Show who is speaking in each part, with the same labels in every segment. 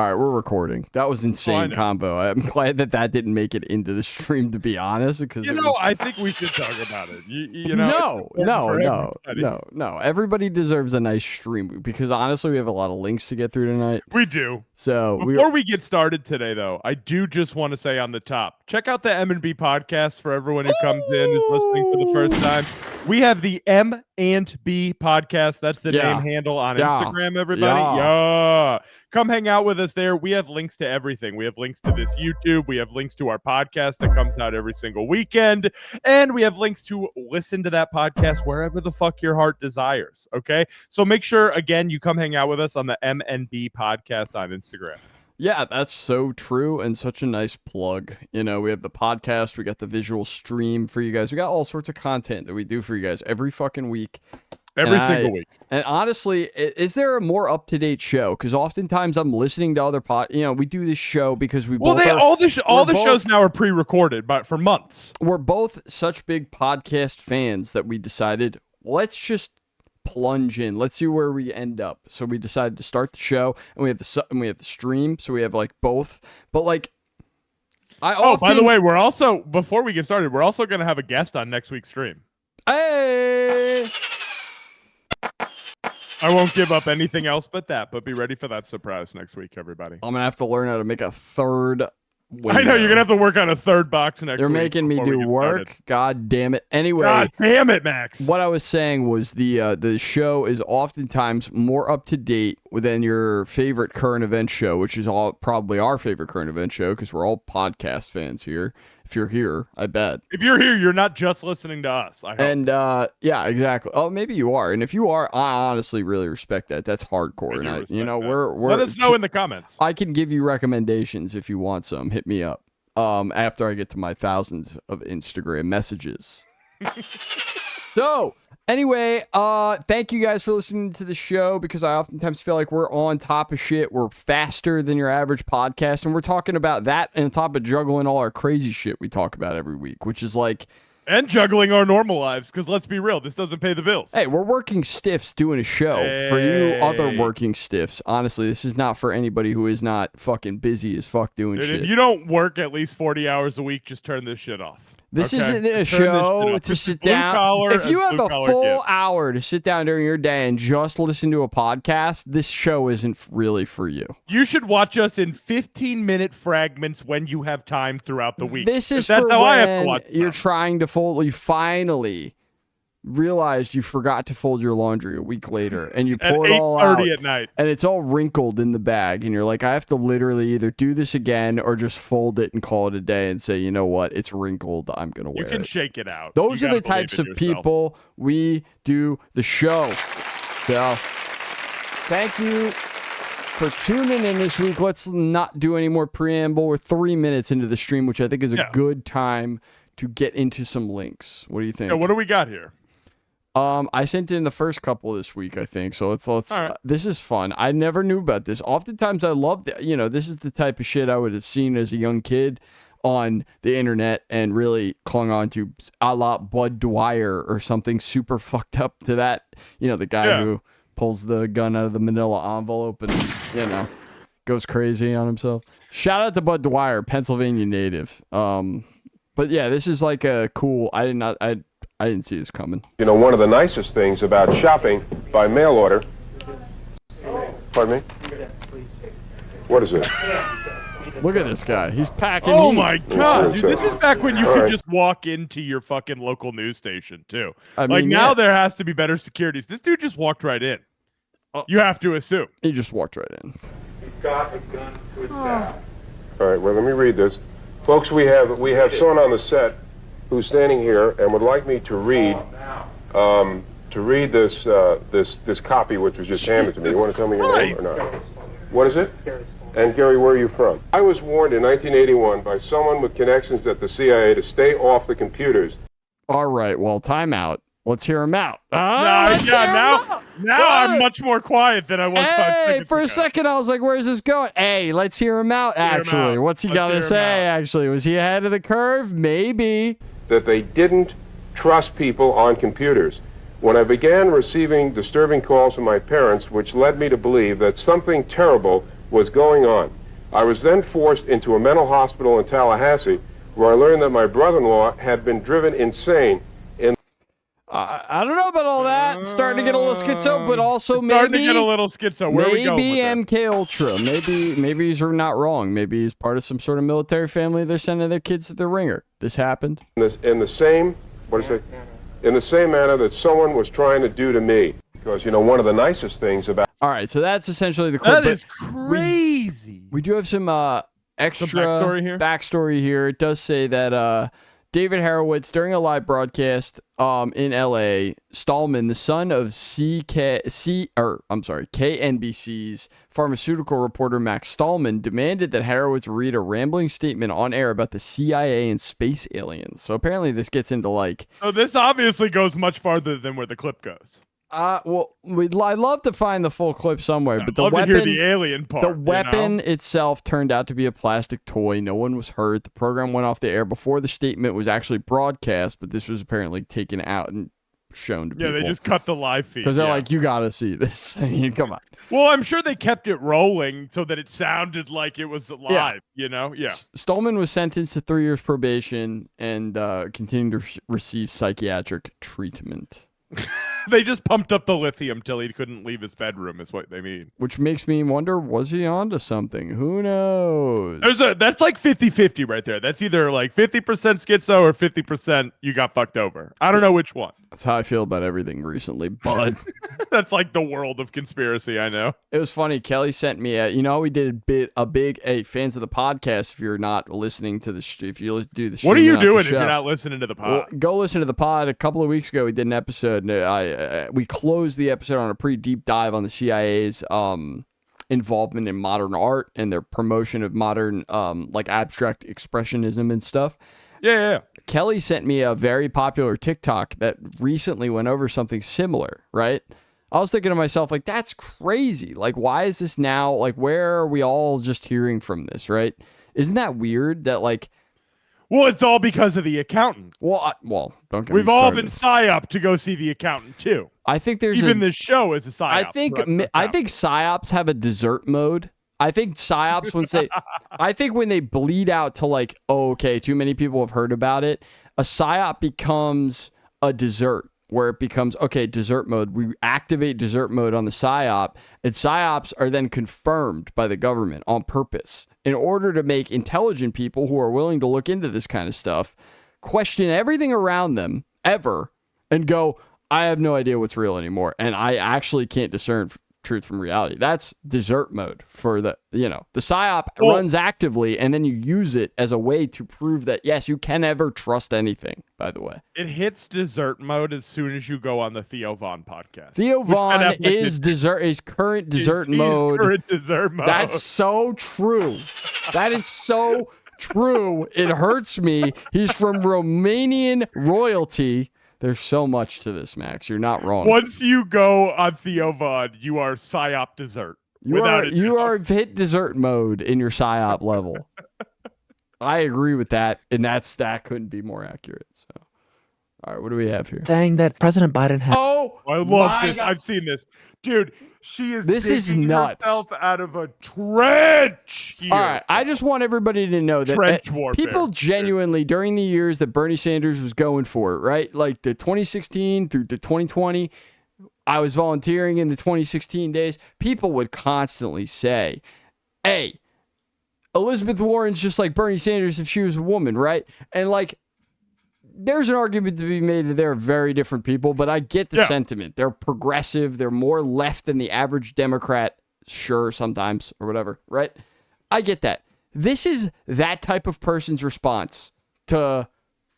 Speaker 1: All right, we're recording. That was insane combo. I'm glad that didn't make it into the stream, to be honest, because
Speaker 2: I think we should talk about it. You know,
Speaker 1: no. Everybody deserves a nice stream because honestly, we have a lot of links to get through tonight.
Speaker 2: We do.
Speaker 1: So
Speaker 2: before we get started today, though, I do just want to say on the top, check out the M&B podcast for everyone who comes in is listening for the first time. We have the M&B podcast. That's the name handle on Instagram, everybody. Yeah. Come hang out with us there. We have links to everything. We have links to this YouTube. We have links to our podcast that comes out every single weekend. And we have links to listen to that podcast wherever the fuck your heart desires. Okay? So make sure, again, you come hang out with us on the M&B podcast on Instagram.
Speaker 1: Yeah, that's so true and such a nice plug. You know, we have the podcast, we got the visual stream for you guys. We got all sorts of content that we do for you guys every fucking week.
Speaker 2: Every single week.
Speaker 1: And honestly, is there a more up-to-date show? Because oftentimes I'm listening to other we do this show because all
Speaker 2: the shows now are pre-recorded, but for months.
Speaker 1: We're both such big podcast fans that we decided, let's just plunge in. Let's see where we end up. So we decided to start the show, and we have the stream. So we have like both. But like,
Speaker 2: by the way, we're also, before we get started, we're also going to have a guest on next week's stream.
Speaker 1: Hey.
Speaker 2: I won't give up anything else but that, but be ready for that surprise next week, everybody.
Speaker 1: I'm going to have to learn how to make a third window.
Speaker 2: I know, you're going to have to work on a third box next week.
Speaker 1: You're making me do work.
Speaker 2: Started.
Speaker 1: God damn it. Anyway.
Speaker 2: God damn it, Max.
Speaker 1: What I was saying was the show is oftentimes more up to date than your favorite current event show, which is probably our favorite current event show because we're all podcast fans here. If you're here, I bet.
Speaker 2: If you're here, you're not just listening to us. I hope.
Speaker 1: And yeah, exactly. Oh, maybe you are. And if you are, I honestly really respect that. That's hardcore. And we're
Speaker 2: let us know in the comments.
Speaker 1: I can give you recommendations if you want some. Hit me up. After I get to my thousands of Instagram messages. So anyway, thank you guys for listening to the show because I oftentimes feel like we're on top of shit. We're faster than your average podcast, and we're talking about that and on top of juggling all our crazy shit we talk about every week, which is like...
Speaker 2: And juggling our normal lives, because let's be real, this doesn't pay the bills.
Speaker 1: Hey, we're working stiffs doing a show. Hey. For you other working stiffs, honestly, this is not for anybody who is not fucking busy as fuck doing shit.
Speaker 2: If you don't work at least 40 hours a week, just turn this shit off.
Speaker 1: This isn't a show to sit down. If you have a full hour to sit down during your day and just listen to a podcast, this show isn't really for you.
Speaker 2: You should watch us in 15-minute fragments when you have time throughout the week.
Speaker 1: This is for when you're trying to fold. You finally realized you forgot to fold your laundry a week later, and you pull it all out
Speaker 2: at night,
Speaker 1: and it's all wrinkled in the bag, and you're like, I have to literally either do this again or just fold it and call it a day and say, you know what, it's wrinkled, I'm gonna wear it.
Speaker 2: You can shake it out.
Speaker 1: Those are the types of people we do the show. So thank you for tuning in this week. Let's not do any more preamble. We're 3 minutes into the stream, which I think is a good time to get into some links. What do you think?
Speaker 2: Yeah, what do we got here?
Speaker 1: I sent in the first couple this week, I think. So let's right. This is fun. I never knew about this. Oftentimes I love this is the type of shit I would have seen as a young kid on the internet and really clung on to, a la Bud Dwyer or something super fucked up to that. You know, the guy who pulls the gun out of the manila envelope and, goes crazy on himself. Shout out to Bud Dwyer, Pennsylvania native. But yeah, this is like a cool, I didn't see this coming.
Speaker 3: You know, one of the nicest things about shopping by mail order. Pardon me? What is it?
Speaker 1: Look at this guy. He's packing.
Speaker 2: Oh my God, dude! This is back when you could just walk into your fucking local news station too. I mean, now there has to be better securities. This dude just walked right in. You have to assume
Speaker 1: he just walked right in.
Speaker 3: He's got a gun to his back. All right. Well, let me read this, folks. We have someone on the set who's standing here and would like me to read this copy which was just handed to me. You want to tell me your name or not? What is it? And Gary, where are you from? I was warned in 1981 by someone with connections at the CIA to stay off the computers.
Speaker 1: All right, well, time out. Let's hear him out.
Speaker 2: Now I'm much more quiet than I was 5 seconds ago.
Speaker 1: For a second, I was like, where's this going? Hey, let's hear him out, actually. What's he got to say, actually? Was he ahead of the curve? Maybe.
Speaker 3: That they didn't trust people on computers. When I began receiving disturbing calls from my parents, which led me to believe that something terrible was going on. I was then forced into a mental hospital in Tallahassee, where I learned that my brother-in-law had been driven insane.
Speaker 1: I don't know about all that. It's starting to get a little schizo, but also
Speaker 2: starting to get a little schizo. Where
Speaker 1: maybe
Speaker 2: are we going with
Speaker 1: MK Ultra. Maybe he's not wrong. Maybe he's part of some sort of military family. They're sending their kids to the ringer. This happened
Speaker 3: In the same manner that someone was trying to do to me. Because one of the nicest things about.
Speaker 1: All right, so that's essentially the clip.
Speaker 2: That is crazy.
Speaker 1: We do have some extra backstory here. It does say that David Horowitz, during a live broadcast in L.A., Stallman, the son of KNBC's pharmaceutical reporter Max Stallman, demanded that Horowitz read a rambling statement on air about the CIA and space aliens. So apparently this gets into
Speaker 2: So this obviously goes much farther than where the clip goes.
Speaker 1: I'd love to find the full clip somewhere, but the
Speaker 2: love
Speaker 1: weapon,
Speaker 2: to hear the alien part.
Speaker 1: The weapon itself turned out to be a plastic toy. No one was hurt. The program went off the air before the statement was actually broadcast, but this was apparently taken out and shown to people.
Speaker 2: Yeah, they just cut the live feed.
Speaker 1: Because they're like, you got to see this. I mean, come on.
Speaker 2: Well, I'm sure they kept it rolling so that it sounded like it was live, Yeah.
Speaker 1: Stallman was sentenced to 3 years probation and continued to receive psychiatric treatment.
Speaker 2: They just pumped up the lithium till he couldn't leave his bedroom is what they mean.
Speaker 1: Which makes me wonder, was he onto something? Who knows?
Speaker 2: That's like 50-50 right there. That's either like 50% schizo or 50% you got fucked over. I don't know which one.
Speaker 1: That's how I feel about everything recently, but
Speaker 2: that's like the world of conspiracy, I know.
Speaker 1: It was funny. Kelly sent me we did a big fans of the podcast. If you're not listening to if you do the stream,
Speaker 2: what are you doing if you're not listening to the pod?
Speaker 1: Well, go listen to the pod. A couple of weeks ago, we did an episode. We closed the episode on a pretty deep dive on the CIA's involvement in modern art and their promotion of modern abstract expressionism and stuff.
Speaker 2: Yeah.
Speaker 1: Kelly sent me a very popular TikTok that recently went over something similar, right? I was thinking to myself, that's crazy. Why is this now? Where are we all just hearing from this, right? Isn't that weird that
Speaker 2: Well, it's all because of the accountant.
Speaker 1: Well, don't get me
Speaker 2: We've all been psyoped to go see the accountant too.
Speaker 1: I think there's
Speaker 2: even this show is a psyop.
Speaker 1: I think psyops have a dessert mode. I think psyops when they bleed out to okay, too many people have heard about it. A psyop becomes a dessert where it becomes dessert mode. We activate dessert mode on the psyop, and psyops are then confirmed by the government on purpose in order to make intelligent people who are willing to look into this kind of stuff question everything around them ever and go, I have no idea what's real anymore, and I actually can't discern truth from reality. That's dessert mode for the psyop runs actively, and then you use it as a way to prove that, yes, you can never trust anything, by the way.
Speaker 2: It hits dessert mode as soon as you go on the Theo Von podcast.
Speaker 1: Theo Von is current dessert mode.
Speaker 2: Current dessert mode.
Speaker 1: That's so true. That is so true. It hurts me. He's from Romanian royalty. There's so much to this, Max. You're not wrong.
Speaker 2: Once you go on Theo Von, you are psyop dessert.
Speaker 1: You are hit dessert mode in your psyop level. I agree with that, and that couldn't be more accurate. So, all right, what do we have here?
Speaker 4: Saying that President Biden has.
Speaker 1: Oh,
Speaker 2: I love this. God. I've seen this, dude. She is.
Speaker 1: This is nuts.
Speaker 2: Herself out of a trench here.
Speaker 1: All right, I just want everybody to know that people genuinely, during the years that Bernie Sanders was going for it, right? Like the 2016 through the 2020, I was volunteering in the 2016 days. People would constantly say, "Hey, Elizabeth Warren's just like Bernie Sanders if she was a woman, right?" And there's an argument to be made that they're very different people, but I get the sentiment. They're progressive. They're more left than the average Democrat. Sure, sometimes or whatever, right? I get that. This is that type of person's response to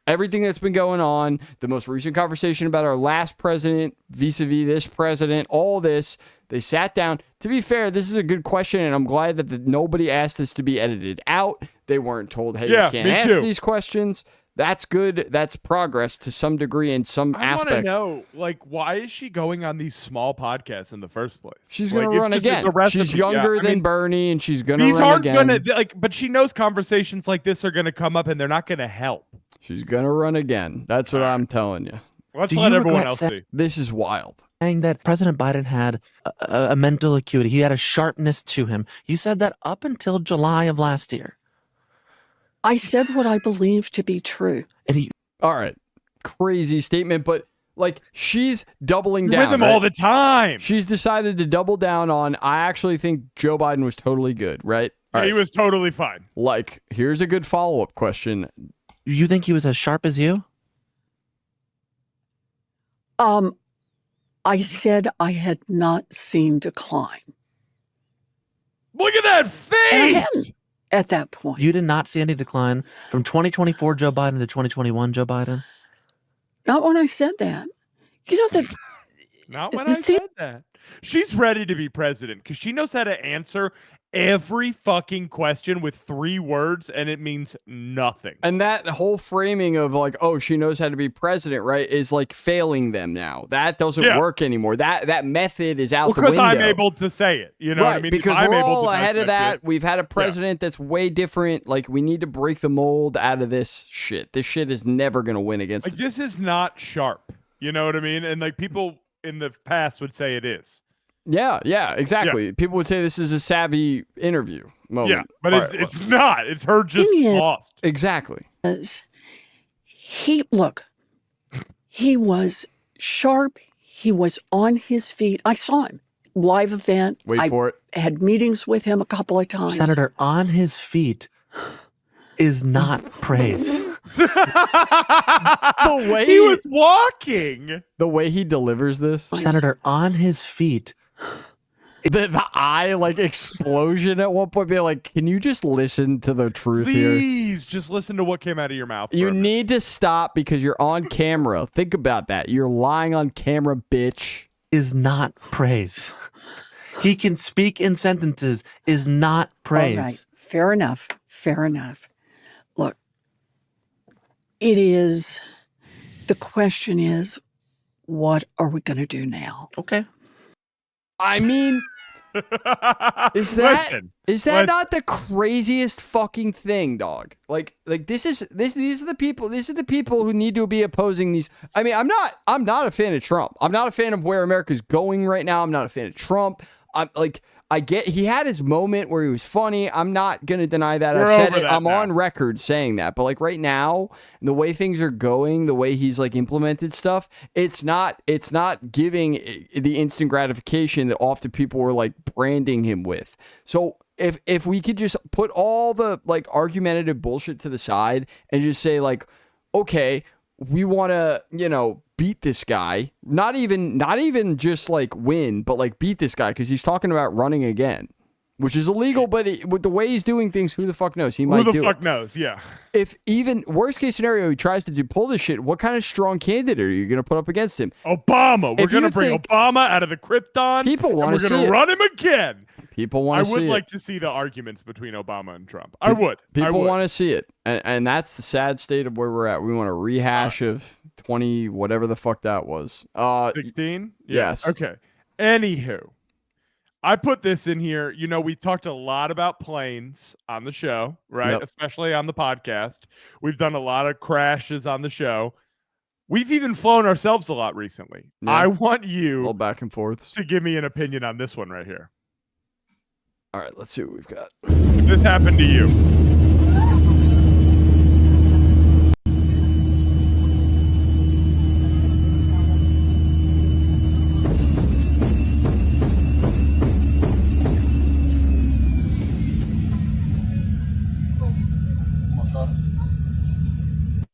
Speaker 1: everything that's been going on, the most recent conversation about our last president, vis-a-vis this president, all this. They sat down. To be fair, this is a good question, and I'm glad that nobody asked this to be edited out. They weren't told, hey, you can't ask these questions. That's good. That's progress to some degree in some aspect.
Speaker 2: I want to know, why is she going on these small podcasts in the first place?
Speaker 1: She's going to run again. She's younger than Bernie, and she's going to run again.
Speaker 2: These aren't but she knows conversations like this are going to come up, and they're not going to help.
Speaker 1: She's going to run again. That's what I'm telling you.
Speaker 2: Let's let everyone else see.
Speaker 1: This is wild.
Speaker 4: Saying that President Biden had a mental acuity. He had a sharpness to him. You said that up until July of last year.
Speaker 5: I said what I believe to be true.
Speaker 4: And
Speaker 1: all right. Crazy statement, but like she's doubling down.
Speaker 2: With him all the time.
Speaker 1: She's decided to double down on, I actually think Joe Biden was totally good, right?
Speaker 2: Yeah, he was totally fine.
Speaker 1: Like, here's a good follow-up question.
Speaker 4: You think he was as sharp as you?
Speaker 5: I said I had not seen decline.
Speaker 2: Look at that face!
Speaker 5: At that point.
Speaker 4: You did not see any decline from 2024 Joe Biden to 2021 Joe Biden?
Speaker 5: Not when I said that. You know that.
Speaker 2: Not when I said that. She's ready to be president because she knows how to answer every fucking question with 3 words, and it means nothing.
Speaker 1: And that whole framing of like, oh, she knows how to be president, right, is like failing them now. That doesn't work anymore. That method is out the window.
Speaker 2: Because I'm able to say it. You know what I mean?
Speaker 1: Because we're all ahead of that. We've had a president that's way different. Like, we need to break the mold out of this shit. This shit is never going to win against
Speaker 2: like, this is not sharp. You know what I mean? And like people in the past would say it is.
Speaker 1: Yeah, exactly. People would say this is a savvy interview moment.
Speaker 2: Yeah, but it's not. It's her just lost.
Speaker 1: Exactly.
Speaker 5: He was sharp. He was on his feet. I saw him. Live event.
Speaker 1: Wait for it.
Speaker 5: I had meetings with him a couple of times.
Speaker 4: Senator, on his feet is not praise.
Speaker 1: The way
Speaker 2: he was walking.
Speaker 1: The way he delivers this.
Speaker 4: Senator, on his feet.
Speaker 1: The eye like explosion at one point, being like, can you just listen to the truth here?
Speaker 2: Please just listen to what came out of your mouth.
Speaker 1: You need to stop because you're on camera. Think about that. You're lying on camera, bitch.
Speaker 4: Is not praise. He can speak in sentences. Is not praise.
Speaker 5: All right. Fair enough. Fair enough. Look, the question is, what are we going to do now?
Speaker 4: Okay.
Speaker 1: I mean, is that not the craziest fucking thing, dog? Like these are the people who need to be opposing these. I mean, I'm not a fan of Trump. I'm not a fan of where America's going right now. I'm not a fan of Trump. He had his moment where he was funny. I'm not going to deny that. I've said it. I'm on record saying that. But like right now, the way things are going, the way he's like implemented stuff, it's not giving the instant gratification that often people were like branding him with. So if we could just put all the like argumentative bullshit to the side and just say like, okay, we want to, beat this guy, not even just like win, but like beat this guy because he's talking about running again, which is illegal. But with the way he's doing things, who the fuck knows? He might do it. Who the fuck
Speaker 2: knows? Yeah.
Speaker 1: If even worst case scenario, he tries to pull this shit, what kind of strong candidate are you going to put up against him?
Speaker 2: Obama. We're going to bring Obama out of the Krypton.
Speaker 1: People want to see it.
Speaker 2: We're going to run him again.
Speaker 1: People want to see it.
Speaker 2: I would like to see the arguments between Obama and Trump. I would.
Speaker 1: People want to see it. And that's the sad state of where we're at. We want a rehash of 20, whatever the fuck that was.
Speaker 2: 16?
Speaker 1: Yes.
Speaker 2: Okay. Anywho, I put this in here. We talked a lot about planes on the show, right?
Speaker 1: Yep.
Speaker 2: Especially on the podcast. We've done a lot of crashes on the show. We've even flown ourselves a lot recently. Yeah. I want you
Speaker 1: a little back and forths
Speaker 2: to give me an opinion on this one right here.
Speaker 1: All right, let's see what we've got.
Speaker 2: This happened to you.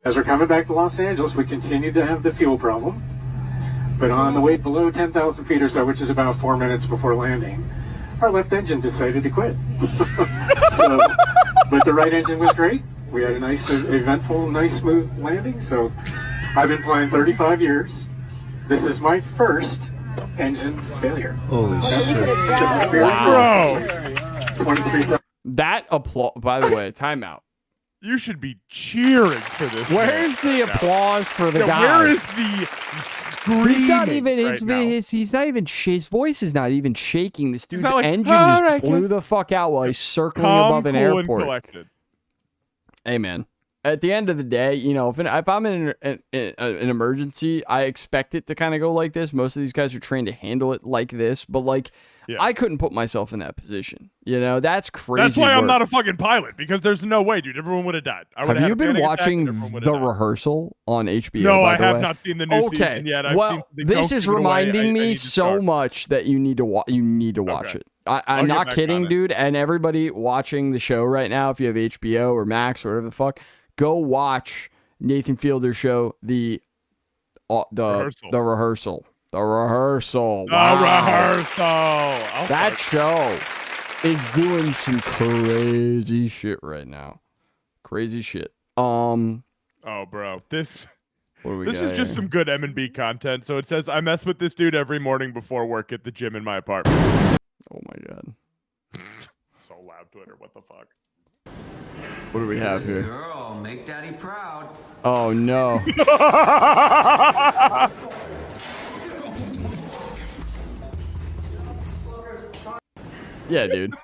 Speaker 6: As we're coming back to Los Angeles, we continue to have the fuel problem. But on the way below 10,000 feet or so, which is about 4 minutes before landing, our left engine decided to quit. But the right engine was great. We had a nice, eventful, nice, smooth landing. So I've been flying 35 years. This is my first engine failure.
Speaker 4: Holy shit.
Speaker 2: Bro!
Speaker 6: 23.
Speaker 1: That applause, by the way, timeout.
Speaker 2: You should be cheering for this.
Speaker 1: Where's the applause for the guy?
Speaker 2: Where is the screaming?
Speaker 1: He's not even his voice is not even shaking. This dude's engine just blew the fuck out while he's circling above an airport.
Speaker 2: And collected.
Speaker 1: Hey man, at the end of the day, you know, if I'm in an emergency, I expect it to kind of go like this. Most of these guys are trained to handle it like this, but like, I couldn't put myself in that position. You know, that's crazy.
Speaker 2: That's why
Speaker 1: work.
Speaker 2: I'm not a fucking pilot, because there's no way, dude. Everyone would have died.
Speaker 1: Have you been watching The Rehearsal on HBO?
Speaker 2: No, I
Speaker 1: by the
Speaker 2: have
Speaker 1: way?
Speaker 2: not seen the new season yet.
Speaker 1: Well, this is reminding me so much that you need to watch it. I'm not kidding, dude. And everybody watching the show right now, if you have HBO or Max or whatever the fuck, go watch Nathan Fielder's show, The Rehearsal. The Rehearsal. That show is doing some crazy shit right now. Crazy shit.
Speaker 2: Oh, bro, this is just some good M&B content. So it says, I mess with this dude every morning before work at the gym in my apartment.
Speaker 1: Oh my god.
Speaker 2: So loud, Twitter. What the fuck?
Speaker 1: What do we have here?
Speaker 7: Girl, make daddy proud.
Speaker 1: Oh no. Yeah, dude.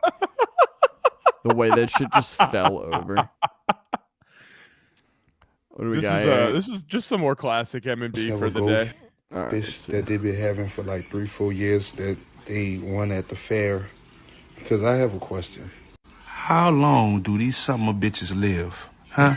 Speaker 1: The way that shit just fell over. What do we got here?
Speaker 2: This is just some more classic M&B for the day.
Speaker 8: Fish that they've been having for like 3-4 years that they won at the fair. Because I have a question.
Speaker 9: How long do these summer bitches live? Huh?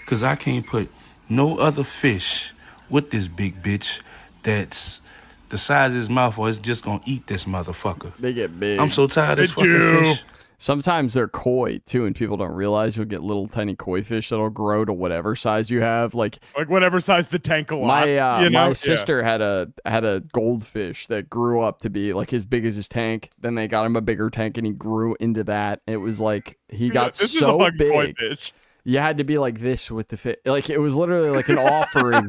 Speaker 9: Because I can't put no other fish with this big bitch that's the size of his mouth, or it's just gonna eat this motherfucker.
Speaker 1: They get big.
Speaker 9: I'm so tired of this fucking fish.
Speaker 1: Sometimes they're koi too, and people don't realize you'll get little tiny koi fish that'll grow to whatever size you have, like
Speaker 2: whatever size the tank allowed.
Speaker 1: My sister had a goldfish that grew up to be like as big as his tank. Then they got him a bigger tank, and he grew into that. It was like he got so big. Koi fish. You had to be like this with the fish. Like it was literally like an offering.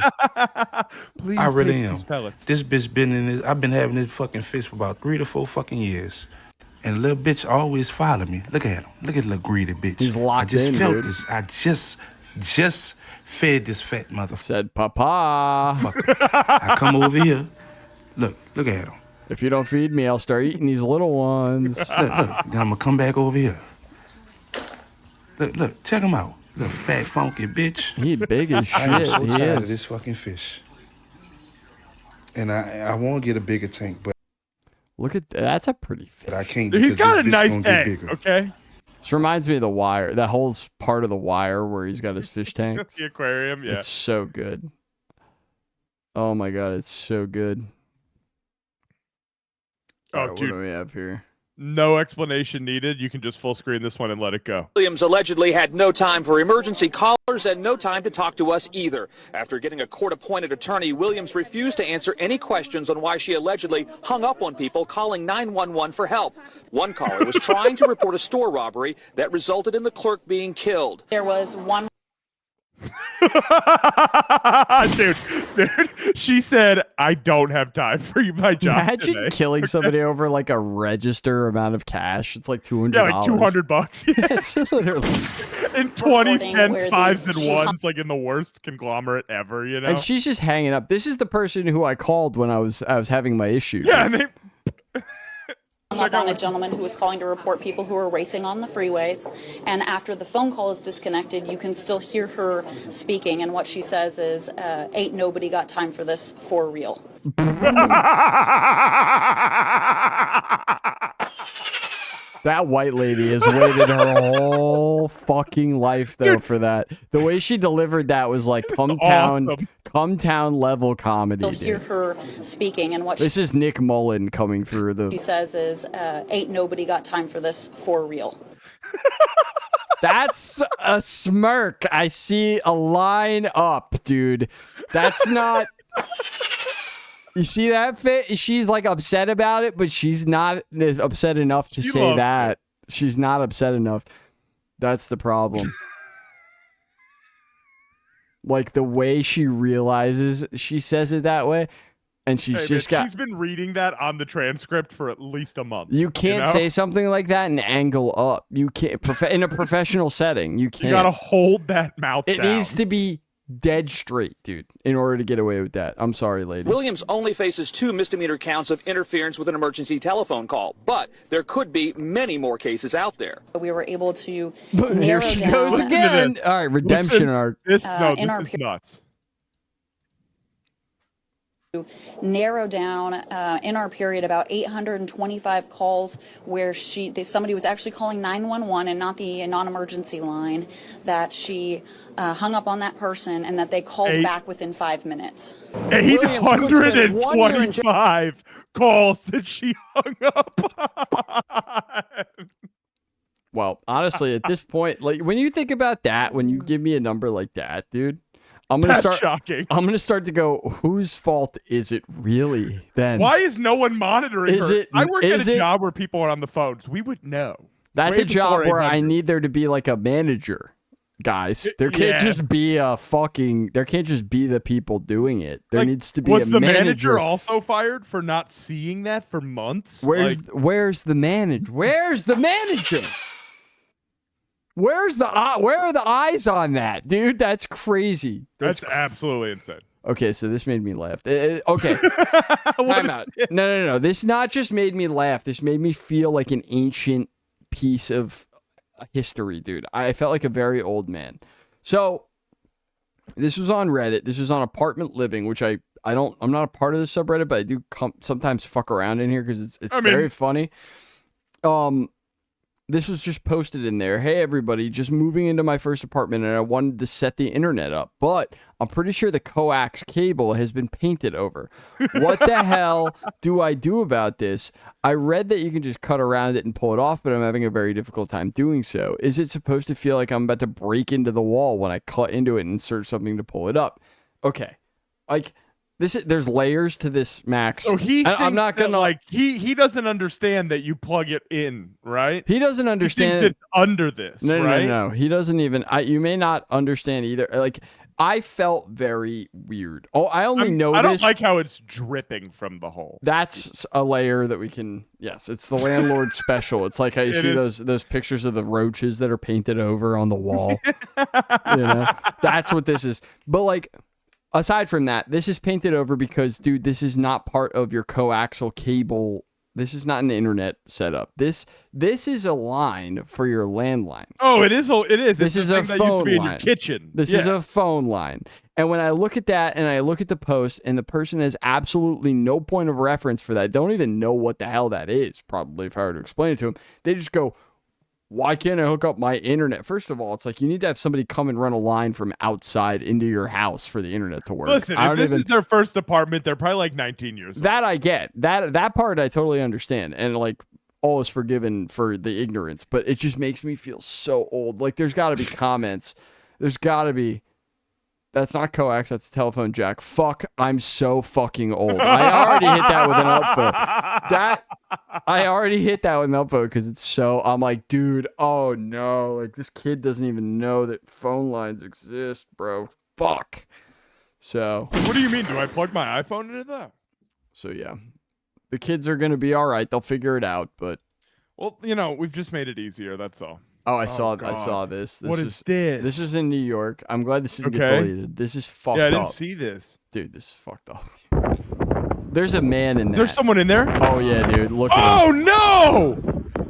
Speaker 9: Please, I really am. This bitch been in this. I've been having this fucking fish for about 3 to 4 fucking years. And the little bitch always follow me. Look at him. Look at the little greedy bitch.
Speaker 1: He's locked
Speaker 9: in,
Speaker 1: dude.
Speaker 9: This. I just fed this fat mother.
Speaker 1: Said, Papa.
Speaker 9: Fuck. I come over here. Look at him.
Speaker 1: If you don't feed me, I'll start eating these little ones.
Speaker 9: Look. Then I'm gonna come back over here. Look. Check him out. Little fat funky bitch.
Speaker 1: He big as shit.
Speaker 8: I'm so tired of this fucking fish. And I want to get a bigger tank, but
Speaker 1: look at that's a pretty fish.
Speaker 8: But I can't.
Speaker 2: He's got a nice egg. Okay.
Speaker 1: This reminds me of The Wire. That whole part of The Wire where he's got his fish tanks.
Speaker 2: The aquarium. Yeah.
Speaker 1: It's so good. Oh my god, it's so good.
Speaker 2: Oh,
Speaker 1: right,
Speaker 2: dude.
Speaker 1: What do we have here?
Speaker 2: No explanation needed. You can just full screen this one and let it go.
Speaker 10: Williams allegedly had no time for emergency callers and no time to talk to us either. After getting a court-appointed attorney, Williams refused to answer any questions on why she allegedly hung up on people calling 911 for help. One caller was trying to report a store robbery that resulted in the clerk being killed.
Speaker 11: There was one.
Speaker 2: dude, she said, I don't have time for you, my job.
Speaker 1: Imagine
Speaker 2: today.
Speaker 1: killing somebody over like a register amount of cash. It's like $200.
Speaker 2: Yeah, like $200.
Speaker 1: It's literally
Speaker 2: in 20s, 10s, 5s, and 1s, like in the worst conglomerate ever, you know?
Speaker 1: And she's just hanging up. This is the person who I called when I was having my issue.
Speaker 2: Yeah, and they
Speaker 11: hung up on a gentleman who was calling to report people who were racing on the freeways. And after the phone call is disconnected, you can still hear her speaking. And what she says is, ain't nobody got time for this for real.
Speaker 1: That white lady has waited her whole fucking life though for that. The way she delivered that was like come town level comedy.
Speaker 11: You'll hear her speaking, and
Speaker 1: this is Nick Mullen coming through the.
Speaker 11: She says is, ain't nobody got time for this for real.
Speaker 1: That's a smirk. I see a line up, dude. That's not. You see that fit? She's like upset about it, but she's not upset enough to say that. She's not upset enough. That's the problem. Like the way she realizes she says it that way, and she's she's
Speaker 2: been reading that on the transcript for at least a month.
Speaker 1: You can't say something like that and angle up. You can't in a professional setting. You can't.
Speaker 2: You gotta hold that mouth.
Speaker 1: It needs to be dead straight, dude, in order to get away with that. I'm sorry, lady.
Speaker 10: Williams only faces 2 misdemeanor counts of interference with an emergency telephone call, but there could be many more cases out there.
Speaker 11: We were able to
Speaker 1: Here she goes again. All right, redemption arc.
Speaker 2: This is nuts.
Speaker 11: Narrow down in our period about 825 calls where somebody was actually calling 911 and not the non-emergency line, that she hung up on that person and that they called back within 5 minutes.
Speaker 2: 825 calls that she hung up on.
Speaker 1: Well, honestly, at this point, like when you think about that, when you give me a number like that, dude,
Speaker 2: That's shocking.
Speaker 1: I'm gonna start to go, whose fault is it really then?
Speaker 2: Why is no one monitoring her? I work at a job where people are on the phones. We would know.
Speaker 1: That's a job where I need there to be like a manager, guys. There can't just be there can't just be the people doing it. There needs to be a manager.
Speaker 2: Was the manager also fired for not seeing that for months?
Speaker 1: Where's the manager? Where's the manager? Where are the eyes on that, dude? That's crazy.
Speaker 2: That's absolutely insane.
Speaker 1: Okay, so this made me laugh. Okay, time out. No. This not just made me laugh. This made me feel like an ancient piece of history, dude. I felt like a very old man. So this was on Reddit. This was on Apartment Living, which I'm not a part of the subreddit, but I do sometimes fuck around in here because it's very funny. This was just posted in there. Hey, everybody, just moving into my first apartment and I wanted to set the internet up, but I'm pretty sure the coax cable has been painted over. What the hell do I do about this? I read that you can just cut around it and pull it off, but I'm having a very difficult time doing so. Is it supposed to feel like I'm about to break into the wall when I cut into it and insert something to pull it up? Okay. Like, there's layers to this, Max.
Speaker 2: So I'm not gonna he doesn't understand that you plug it in, right?
Speaker 1: He doesn't understand.
Speaker 2: He thinks it's under this, right?
Speaker 1: No. He doesn't even. You may not understand either. Like, I felt very weird. Oh, I
Speaker 2: don't like how it's dripping from the hole.
Speaker 1: That's a layer that we can. Yes, it's the landlord special. It's like how you see those pictures of the roaches that are painted over on the wall. That's what this is. But like, aside from that, this is painted over because, dude, this is not part of your coaxial cable. This is not an internet setup. This is a line for your landline.
Speaker 2: Oh, it is. It is.
Speaker 1: This is a phone line.
Speaker 2: In your kitchen.
Speaker 1: This is a phone line. And when I look at that and I look at the post and the person has absolutely no point of reference for that, don't even know what the hell that is, probably, if I were to explain it to them, they just go, why can't I hook up my internet? First of all, it's like you need to have somebody come and run a line from outside into your house for the internet to work.
Speaker 2: Listen, if this is their first apartment, they're probably like 19 years old.
Speaker 1: That I get. That part I totally understand. And like, all is forgiven for the ignorance, but it just makes me feel so old. Like, there's got to be comments. There's got to be. That's not coax. That's a telephone jack. Fuck, I'm so fucking old. I already hit that with an upvote. I already hit that with an upvote because it's so. I'm like, dude, oh no. Like, this kid doesn't even know that phone lines exist, bro. Fuck. So.
Speaker 2: What do you mean? Do I plug my iPhone into that?
Speaker 1: So, yeah. The kids are going to be all right. They'll figure it out, but.
Speaker 2: Well, we've just made it easier. That's all.
Speaker 1: Oh, I saw this.
Speaker 2: What is this?
Speaker 1: This is in New York. I'm glad this didn't get deleted. This is fucked up.
Speaker 2: Yeah, I didn't see this.
Speaker 1: Dude, this is fucked up. There's a man in there.
Speaker 2: Is there someone in there?
Speaker 1: Oh, yeah, dude. Look at him.
Speaker 2: Oh, no!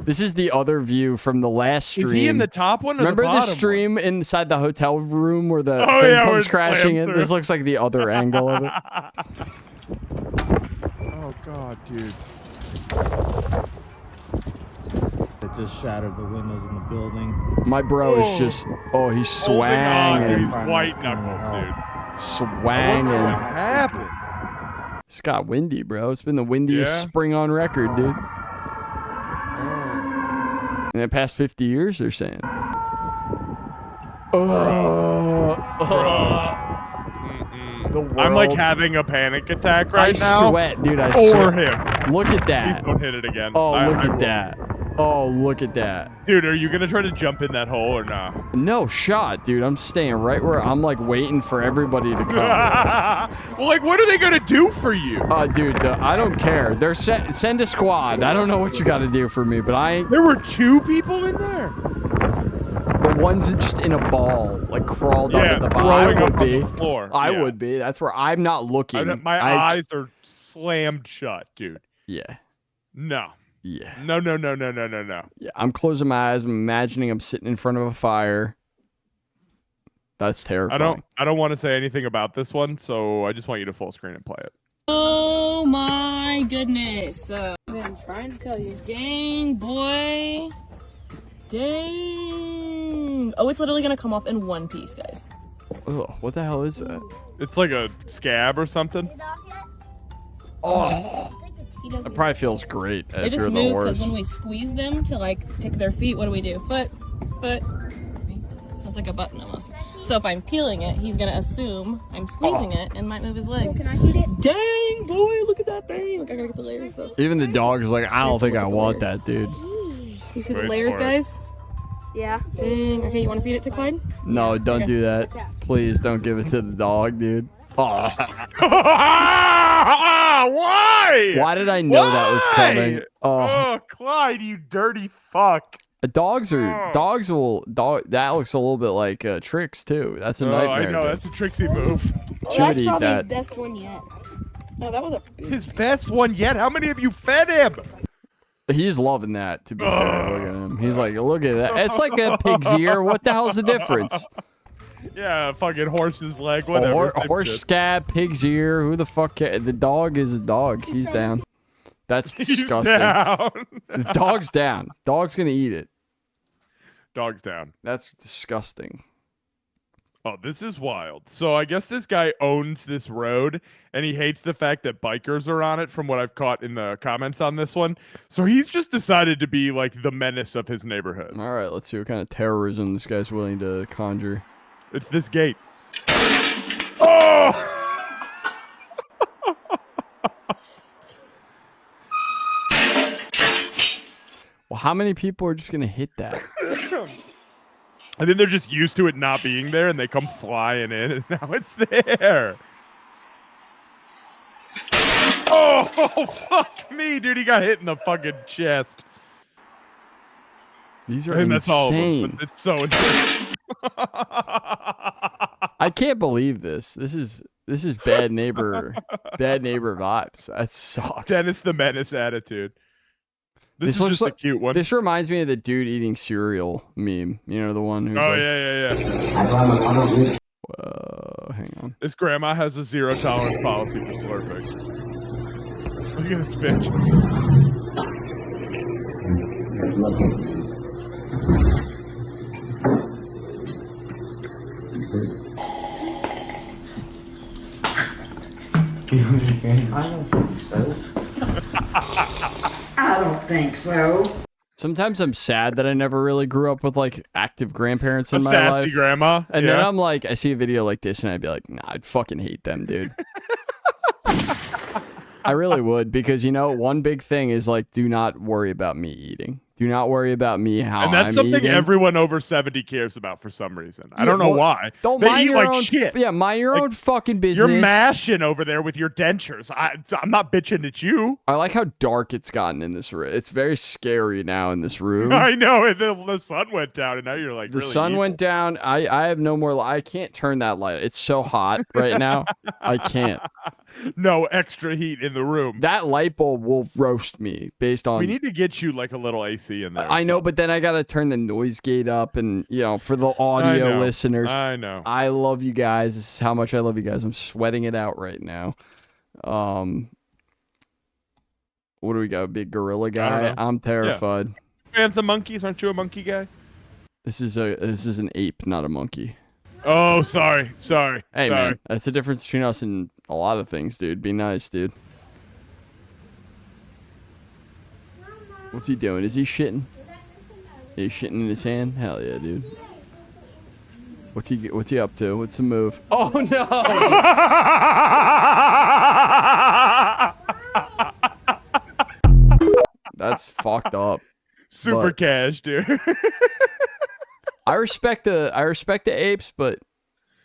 Speaker 1: This is the other view from the last stream.
Speaker 2: Is he in the top one or
Speaker 1: Remember
Speaker 2: the bottom
Speaker 1: stream
Speaker 2: one?
Speaker 1: Inside the hotel room where the thing comes crashing in? This looks like the other angle of it.
Speaker 2: Oh, God, dude.
Speaker 12: It just shattered the windows in the building.
Speaker 1: My bro is just, he's swanging.
Speaker 2: He's white knuckled, dude.
Speaker 1: Swanging.
Speaker 2: What happened?
Speaker 1: It's got windy, bro. It's been the windiest spring on record, dude. In the past 50 years, they're saying.
Speaker 2: I'm like having a panic attack right now.
Speaker 1: I sweat, dude. I
Speaker 2: sweat.
Speaker 1: For him. Look at that.
Speaker 2: Please don't hit it again.
Speaker 1: Oh, look at that. Oh, look at that.
Speaker 2: Dude, are you going to try to jump in that hole or not?
Speaker 1: No shot, dude. I'm staying right where I'm like waiting for everybody to come.
Speaker 2: Well, like, what are they going to do for you?
Speaker 1: Dude, I don't care. They're send a squad. I don't know what you got to do for me, but
Speaker 2: There were 2 people in there?
Speaker 1: The one's just in a ball, like crawled up at the bottom. I would be.
Speaker 2: On the floor.
Speaker 1: I would be. That's where I'm not looking.
Speaker 2: My eyes are slammed shut, dude.
Speaker 1: Yeah.
Speaker 2: No.
Speaker 1: Yeah.
Speaker 2: No.
Speaker 1: Yeah, I'm closing my eyes. I'm imagining I'm sitting in front of a fire. That's terrifying.
Speaker 2: I don't want to say anything about this one, so I just want you to full screen and play it.
Speaker 13: Oh my goodness. I've been trying to tell you. Dang, boy. Dang. Oh, it's literally going to come off in one piece, guys.
Speaker 1: Ugh, what the hell is that?
Speaker 2: It's like a scab or something.
Speaker 1: Oh. It probably feels great
Speaker 13: They
Speaker 1: if
Speaker 13: just
Speaker 1: you're the
Speaker 13: move
Speaker 1: horse.
Speaker 13: because when we squeeze them to like pick their feet, what do we do? Foot. That's like a button almost. So if I'm peeling it, he's gonna assume I'm squeezing it and might move his leg. Can I eat it? Dang, boy, look at that thing. Like I gotta get the layers though.
Speaker 1: Even the dog is like, I don't think I want that, dude.
Speaker 13: You see the layers, guys? Yeah. Dang. Okay, you want to feed it to Clyde?
Speaker 1: No, don't do that. Please don't give it to the dog, dude. Oh.
Speaker 2: Why?
Speaker 1: Why did I know that was coming?
Speaker 2: Oh, Clyde, you dirty fuck.
Speaker 1: Dogs that looks a little bit like Tricks too. That's a nightmare.
Speaker 2: I know,
Speaker 1: dude.
Speaker 2: that's a Trixie move.
Speaker 1: She would eat
Speaker 13: probably
Speaker 1: that.
Speaker 13: his best one yet. No, that was
Speaker 2: his best one yet. How many of you fed him?
Speaker 1: He's loving that, to be fair. Look at him. He's like, look at that. It's like a pig's ear. What the hell's the difference?
Speaker 2: Yeah, fucking horse's leg, whatever.
Speaker 1: Horse scab, pig's ear. Who the fuck? The dog is a dog. He's down. That's disgusting.
Speaker 2: Down.
Speaker 1: The dog's down. Dog's gonna eat it.
Speaker 2: Dog's down.
Speaker 1: That's disgusting.
Speaker 2: Oh, this is wild. So I guess this guy owns this road, and he hates the fact that bikers are on it, from what I've caught in the comments on this one. So he's just decided to be like the menace of his neighborhood.
Speaker 1: All right, let's see what kind of terrorism this guy's willing to conjure.
Speaker 2: It's this gate. Oh!
Speaker 1: Well, how many people are just gonna hit that?
Speaker 2: And then they're just used to it not being there, and they come flying in, and now it's there. Oh, fuck me, dude. He got hit in the fucking chest.
Speaker 1: These are
Speaker 2: That's all of them,
Speaker 1: insane.
Speaker 2: but it's so insane.
Speaker 1: I can't believe this. This is bad neighbor vibes. That sucks.
Speaker 2: Dennis the Menace attitude. This is
Speaker 1: looks
Speaker 2: just
Speaker 1: like
Speaker 2: a cute one.
Speaker 1: This reminds me of the dude eating cereal meme. You know, the one who's like,
Speaker 2: yeah.
Speaker 1: Hang on.
Speaker 2: This grandma has a zero tolerance policy for slurping. Look at this bitch.
Speaker 14: I don't think so. I don't think so.
Speaker 1: Sometimes I'm sad that I never really grew up with like active grandparents in my
Speaker 2: sassy
Speaker 1: life.
Speaker 2: grandma.
Speaker 1: And then I'm like, I see a video like this and I'd be like, nah, I'd fucking hate them, dude. I really would, because you know, one big thing is like, do not worry about me eating. Do not worry about me how
Speaker 2: And that's
Speaker 1: I'm
Speaker 2: something
Speaker 1: eating.
Speaker 2: everyone over 70 cares about for some reason. I don't know why.
Speaker 1: Don't
Speaker 2: They
Speaker 1: mind
Speaker 2: eat
Speaker 1: your
Speaker 2: like
Speaker 1: own
Speaker 2: shit.
Speaker 1: Yeah, mind your own fucking business.
Speaker 2: You're mashing over there with your dentures. I'm not bitching at you.
Speaker 1: I like how dark it's gotten in this room. It's very scary now in this room.
Speaker 2: I know. And then the sun went down, and now you're like,
Speaker 1: The
Speaker 2: really
Speaker 1: sun
Speaker 2: evil.
Speaker 1: went down. I have no more. I can't turn that light. It's so hot right now. I can't.
Speaker 2: No extra heat in the room.
Speaker 1: That light bulb will roast me based on.
Speaker 2: We need to get you like a little AC in there.
Speaker 1: I know, but then I gotta turn the noise gate up, and you know, for the audio listeners,
Speaker 2: I know.
Speaker 1: I love you guys. This is how much I love you guys. I'm sweating it out right now. What do we got? A big gorilla guy. I'm terrified.
Speaker 2: Yeah. Fans of monkeys? Aren't you a monkey guy?
Speaker 1: This is an ape, not a monkey.
Speaker 2: Oh, sorry.
Speaker 1: Hey,
Speaker 2: sorry.
Speaker 1: man, that's the difference between us and a lot of things, dude. Be nice, dude. What's he doing? Is he shitting? Is he shitting in his hand? Hell yeah, dude. What's he up to? What's the move? Oh no! That's fucked up.
Speaker 2: Super cash, dude.
Speaker 1: I respect the apes, but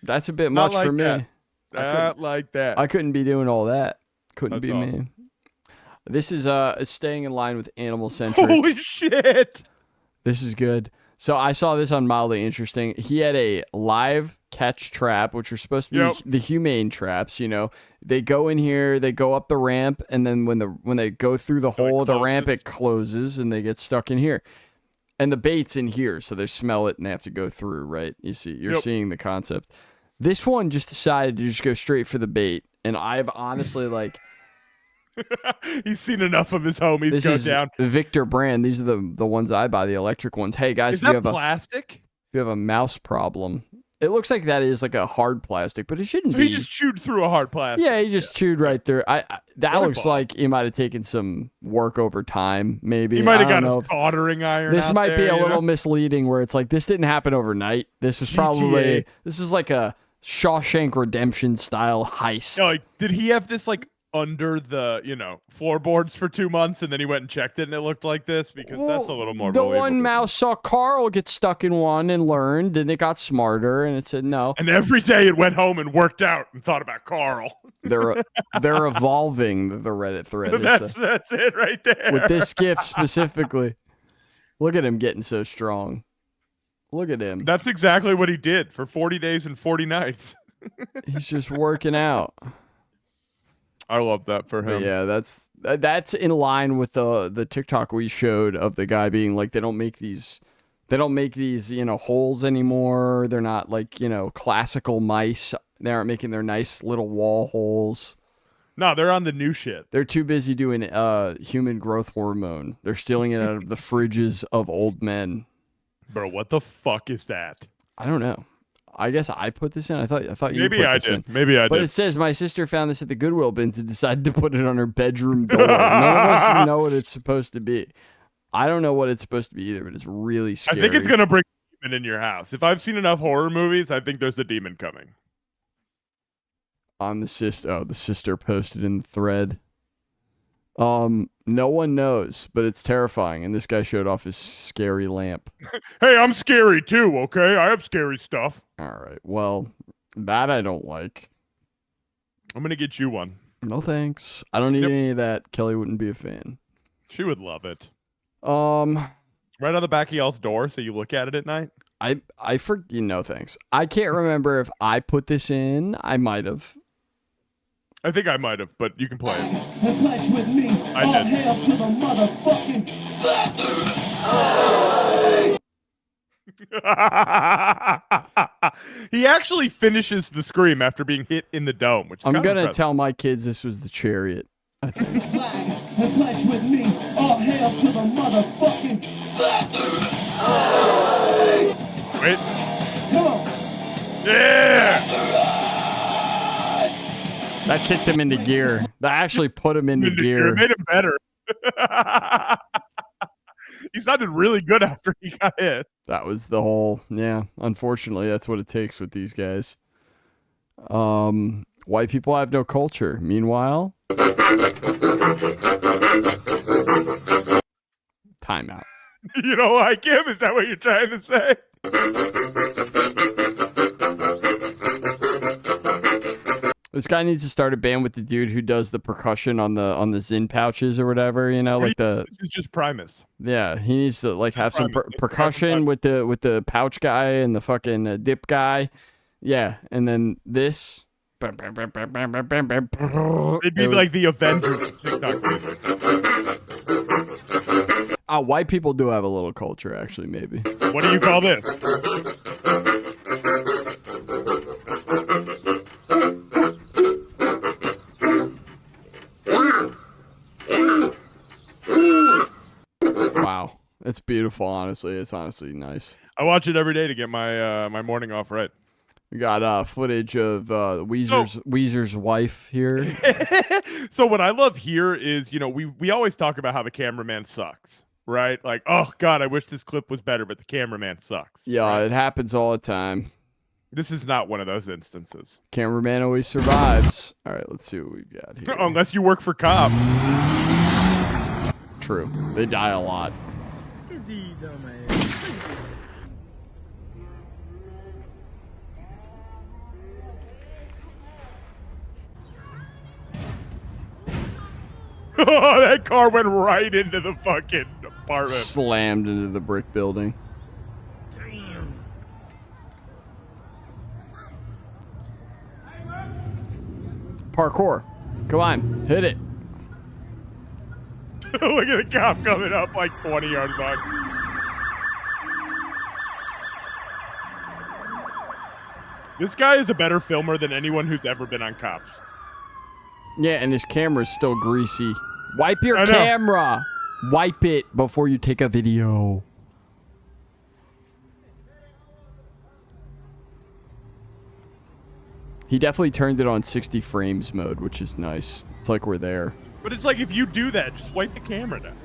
Speaker 1: that's a bit
Speaker 2: Not
Speaker 1: much for me.
Speaker 2: that. Not like that.
Speaker 1: I couldn't be doing all that. Couldn't
Speaker 2: That's
Speaker 1: be me.
Speaker 2: awesome.
Speaker 1: This is staying in line with animal centric.
Speaker 2: Holy shit!
Speaker 1: This is good. So I saw this on Mildly Interesting. He had a live catch trap, which are supposed to be the humane traps. You know, they go in here, they go up the ramp, and then when they go through the hole of the ramp, it closes, and they get stuck in here. And the bait's in here, so they smell it and they have to go through. Right? You're seeing the concept. This one just decided to just go straight for the bait, and I've honestly like.
Speaker 2: He's seen enough of his homies go down.
Speaker 1: Victor brand. These are the ones I buy, the electric ones. Hey guys,
Speaker 2: is that plastic?
Speaker 1: If you have a mouse problem, it looks like that is like a hard plastic, but it shouldn't
Speaker 2: so
Speaker 1: be.
Speaker 2: He just chewed through a hard plastic.
Speaker 1: Yeah, he just chewed right through. That looks like he might have taken some work over time. Maybe
Speaker 2: he might have got a soldering iron.
Speaker 1: This might be a little
Speaker 2: know?
Speaker 1: misleading, where it's like this didn't happen overnight. This is probably like a Shawshank Redemption style heist.
Speaker 2: No, like, did he have this like under the floorboards for 2 months, and then he went and checked it and it looked like this? Because that's a little more
Speaker 1: the
Speaker 2: believable.
Speaker 1: One mouse saw Carl get stuck in one and learned, and it got smarter, and it said no,
Speaker 2: and every day it went home and worked out and thought about Carl.
Speaker 1: They're evolving the Reddit thread.
Speaker 2: That's it right there
Speaker 1: with this gift specifically. Look at him getting so strong. Look at him.
Speaker 2: That's exactly what he did for 40 days and 40 nights.
Speaker 1: He's just working out.
Speaker 2: I love that for him.
Speaker 1: But yeah, that's in line with the TikTok we showed of the guy being like, they don't make these holes anymore. They're not like, classical mice. They aren't making their nice little wall holes.
Speaker 2: No, they're on the new shit.
Speaker 1: They're too busy doing human growth hormone. They're stealing it out of the fridges of old men.
Speaker 2: Bro, what the fuck is that?
Speaker 1: I don't know. I guess I put this in. I thought you
Speaker 2: Maybe
Speaker 1: put
Speaker 2: I
Speaker 1: this
Speaker 2: did.
Speaker 1: in.
Speaker 2: Maybe I did.
Speaker 1: But it says my sister found this at the Goodwill bins and decided to put it on her bedroom door. None of us know what it's supposed to be. I don't know what it's supposed to be either, but it's really scary.
Speaker 2: I think it's gonna bring a demon in your house. If I've seen enough horror movies, I think there's a demon coming.
Speaker 1: On the sister. Oh, the sister posted in the thread. No one knows, but it's terrifying. And this guy showed off his scary lamp.
Speaker 2: Hey, I'm scary too, okay? I have scary stuff.
Speaker 1: All right. Well, that I don't like.
Speaker 2: I'm going to get you one.
Speaker 1: No thanks. I don't need any of that. Kelly wouldn't be a fan.
Speaker 2: She would love it.
Speaker 1: Right
Speaker 2: on the back of y'all's door so you look at it at night?
Speaker 1: No thanks. I can't remember if I put this in. I might have.
Speaker 2: I think I might have, but you can play it.
Speaker 15: Pledge with me.
Speaker 2: I did.
Speaker 15: Hail to the motherfucking
Speaker 2: He actually finishes the scream after being hit in the dome, which is
Speaker 1: I'm gonna tell my kids this was the Chariot. I think.
Speaker 15: and pledge with me. All hail to the motherfucking
Speaker 2: Wait.
Speaker 15: Come on.
Speaker 2: Yeah.
Speaker 1: That kicked him into gear. That actually put him into gear.
Speaker 2: It made him better. He sounded really good after he got hit.
Speaker 1: That was the whole, unfortunately, that's what it takes with these guys. White people have no culture. Meanwhile, timeout.
Speaker 2: You don't like him? Is that what you're trying to say?
Speaker 1: This guy needs to start a band with the dude who does the percussion on the Zin pouches or whatever,
Speaker 2: It's just Primus.
Speaker 1: Yeah, he needs to have some percussion with the pouch guy and the fucking dip guy. Yeah, and then this.
Speaker 2: It'd be like the Avengers TikTok.
Speaker 1: White people do have a little culture, actually, maybe.
Speaker 2: What do you call this?
Speaker 1: Wow, it's beautiful. Honestly, it's honestly nice.
Speaker 2: I watch it every day to get my my morning off right.
Speaker 1: We got footage of Weezer's wife here.
Speaker 2: So what I love here is, we always talk about how the cameraman sucks, right? Like, oh God, I wish this clip was better, but the cameraman sucks.
Speaker 1: Yeah, right? It happens all the time.
Speaker 2: This is not one of those instances.
Speaker 1: Cameraman always survives. All right, let's see what we've got here.
Speaker 2: Unless you work for cops.
Speaker 1: True. They die a lot.
Speaker 2: Oh, that car went right into the fucking apartment.
Speaker 1: Slammed into the brick building. Parkour. Come on, hit it.
Speaker 2: Look at the cop coming up like 20 yards back. This guy is a better filmer than anyone who's ever been on Cops.
Speaker 1: Yeah, and his camera's still greasy. Wipe your camera. Wipe it before you take a video. He definitely turned it on 60 frames mode, which is nice. It's like we're there.
Speaker 2: But it's like if you do that, just wipe the camera down.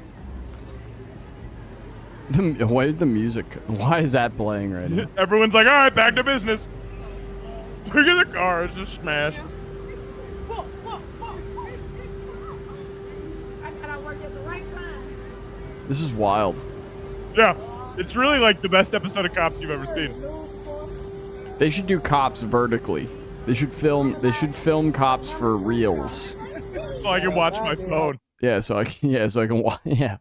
Speaker 1: Why the music? Why is that playing right now?
Speaker 2: Everyone's like, all right, back to business. Look at the car, it's just smashed.
Speaker 1: This is wild.
Speaker 2: Yeah, it's really like the best episode of Cops you've ever seen.
Speaker 1: They should do Cops vertically. They should film Cops for reels.
Speaker 2: So I can watch my phone.
Speaker 1: Yeah, so I can watch. Yeah.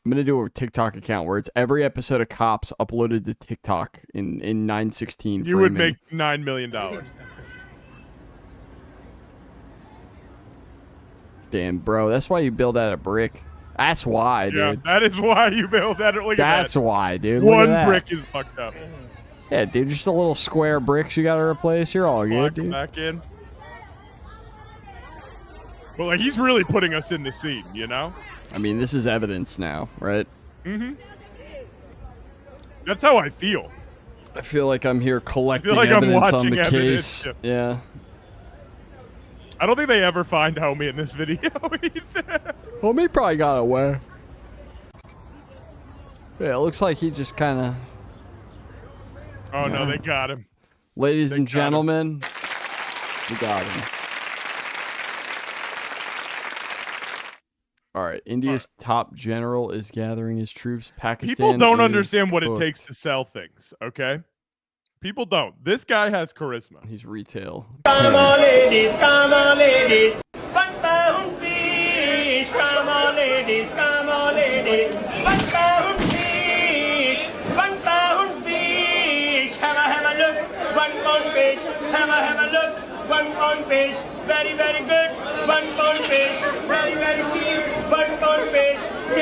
Speaker 1: I'm gonna do a TikTok account where it's every episode of Cops uploaded to TikTok in 916.
Speaker 2: You would make $9 million.
Speaker 1: Damn, bro, that's why you build out of brick. That's why, dude.
Speaker 2: Yeah, that is why you build that. Look at that.
Speaker 1: That's why, dude.
Speaker 2: One brick is fucked up.
Speaker 1: Yeah, dude, just a little square bricks you gotta replace. You're all good, dude.
Speaker 2: Back in. But like, he's really putting us in the scene, you know?
Speaker 1: I mean, this is evidence now, right?
Speaker 2: Mm-hmm. That's how I feel.
Speaker 1: I feel like I'm here collecting
Speaker 2: like
Speaker 1: evidence on the case.
Speaker 2: Evidence.
Speaker 1: Yeah.
Speaker 2: I don't think they ever find Homie in this video either.
Speaker 1: Homie probably got away. Yeah, it looks like he just kind of...
Speaker 2: Oh, no, they got him.
Speaker 1: Ladies and gentlemen, we got him. All right, India's top general is gathering his troops. Pakistan.
Speaker 2: People don't understand what
Speaker 1: cooked.
Speaker 2: it takes to sell things, okay? People don't. This guy has charisma.
Speaker 1: He's retail.
Speaker 15: Come on, ladies, come on, ladies. 1 pound fish. Come on, ladies, come on, ladies. 1 pound fish. 1 pound fish. Have a look. 1 pound fish. Have a look. 1 pound fish. Very, very good. 1 pound fish. Very, very cheap. 1 pound fish.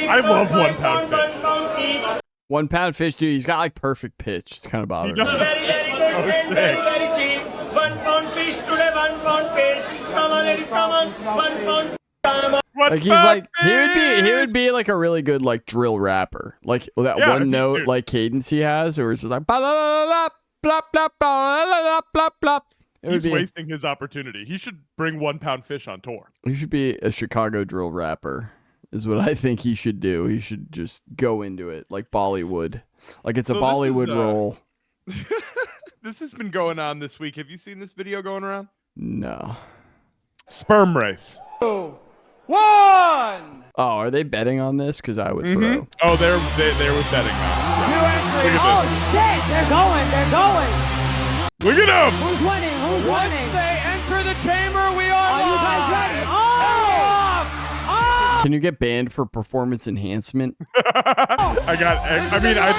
Speaker 2: I love 1 pound fish.
Speaker 15: 1 pound each.
Speaker 1: 1 pound fish, dude. He's got like perfect pitch. It's kind of bothering me.
Speaker 15: Very, very good and very, very cheap. 1 pound fish today, 1 pound fish. Come on, ladies, come on. 1 pound. Come on.
Speaker 1: Like he's like he would be like a really good like drill rapper, like that one note like cadence he has, or it's just like blah blah blah blah blah blah blah.
Speaker 2: He's wasting his opportunity. He should bring 1 pound fish on tour.
Speaker 1: He should be a Chicago drill rapper, is what I think he should do. He should just go into it like Bollywood, like it's a Bollywood role.
Speaker 2: This has been going on this week. Have you seen this video going around?
Speaker 1: No.
Speaker 2: Sperm race.
Speaker 15: 1.
Speaker 1: Oh, are they betting on this? Because I would throw.
Speaker 2: Oh, they were betting on it.
Speaker 15: New entry. Oh, shit. They're going. They're going.
Speaker 2: Look at them.
Speaker 15: Who's winning? Who's winning? Once they enter the chamber, we are you guys ready? Oh!
Speaker 1: Can you get banned for performance enhancement?
Speaker 15: I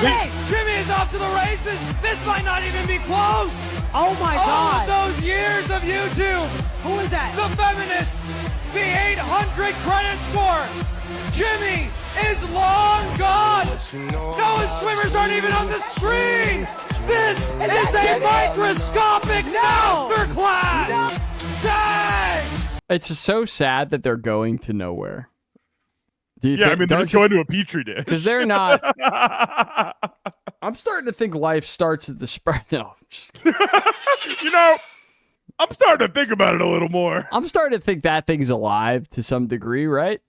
Speaker 15: think Jimmy is off to the races. This might not even be close. Oh my God. All of those years of YouTube. Who is that? The feminist. The 800 credit score. Jimmy is long gone. No, his swimmers aren't even on the screen. This is a microscopic masterclass. Dang.
Speaker 1: It's so sad that they're going to nowhere.
Speaker 2: They're just going to a petri dish.
Speaker 1: Because they're not. I'm starting to think life starts at the spread. No, I'm just kidding.
Speaker 2: I'm starting to think about it a little more.
Speaker 1: I'm starting to think that thing's alive to some degree, right?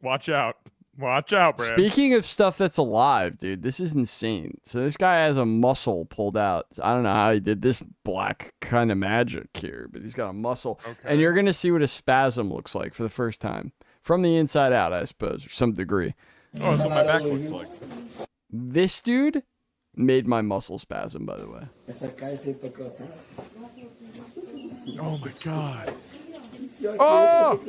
Speaker 2: Watch out. Watch out, Brad.
Speaker 1: Speaking of stuff that's alive, dude, this is insane. So this guy has a muscle pulled out. I don't know how he did this black kind of magic here, but he's got a muscle. Okay. And you're going to see what a spasm looks like for the first time. From the inside out, I suppose, or some degree.
Speaker 2: Oh, that's what my back looks like.
Speaker 1: This dude made my muscle spasm, by the way.
Speaker 2: Oh, my God.
Speaker 1: Oh!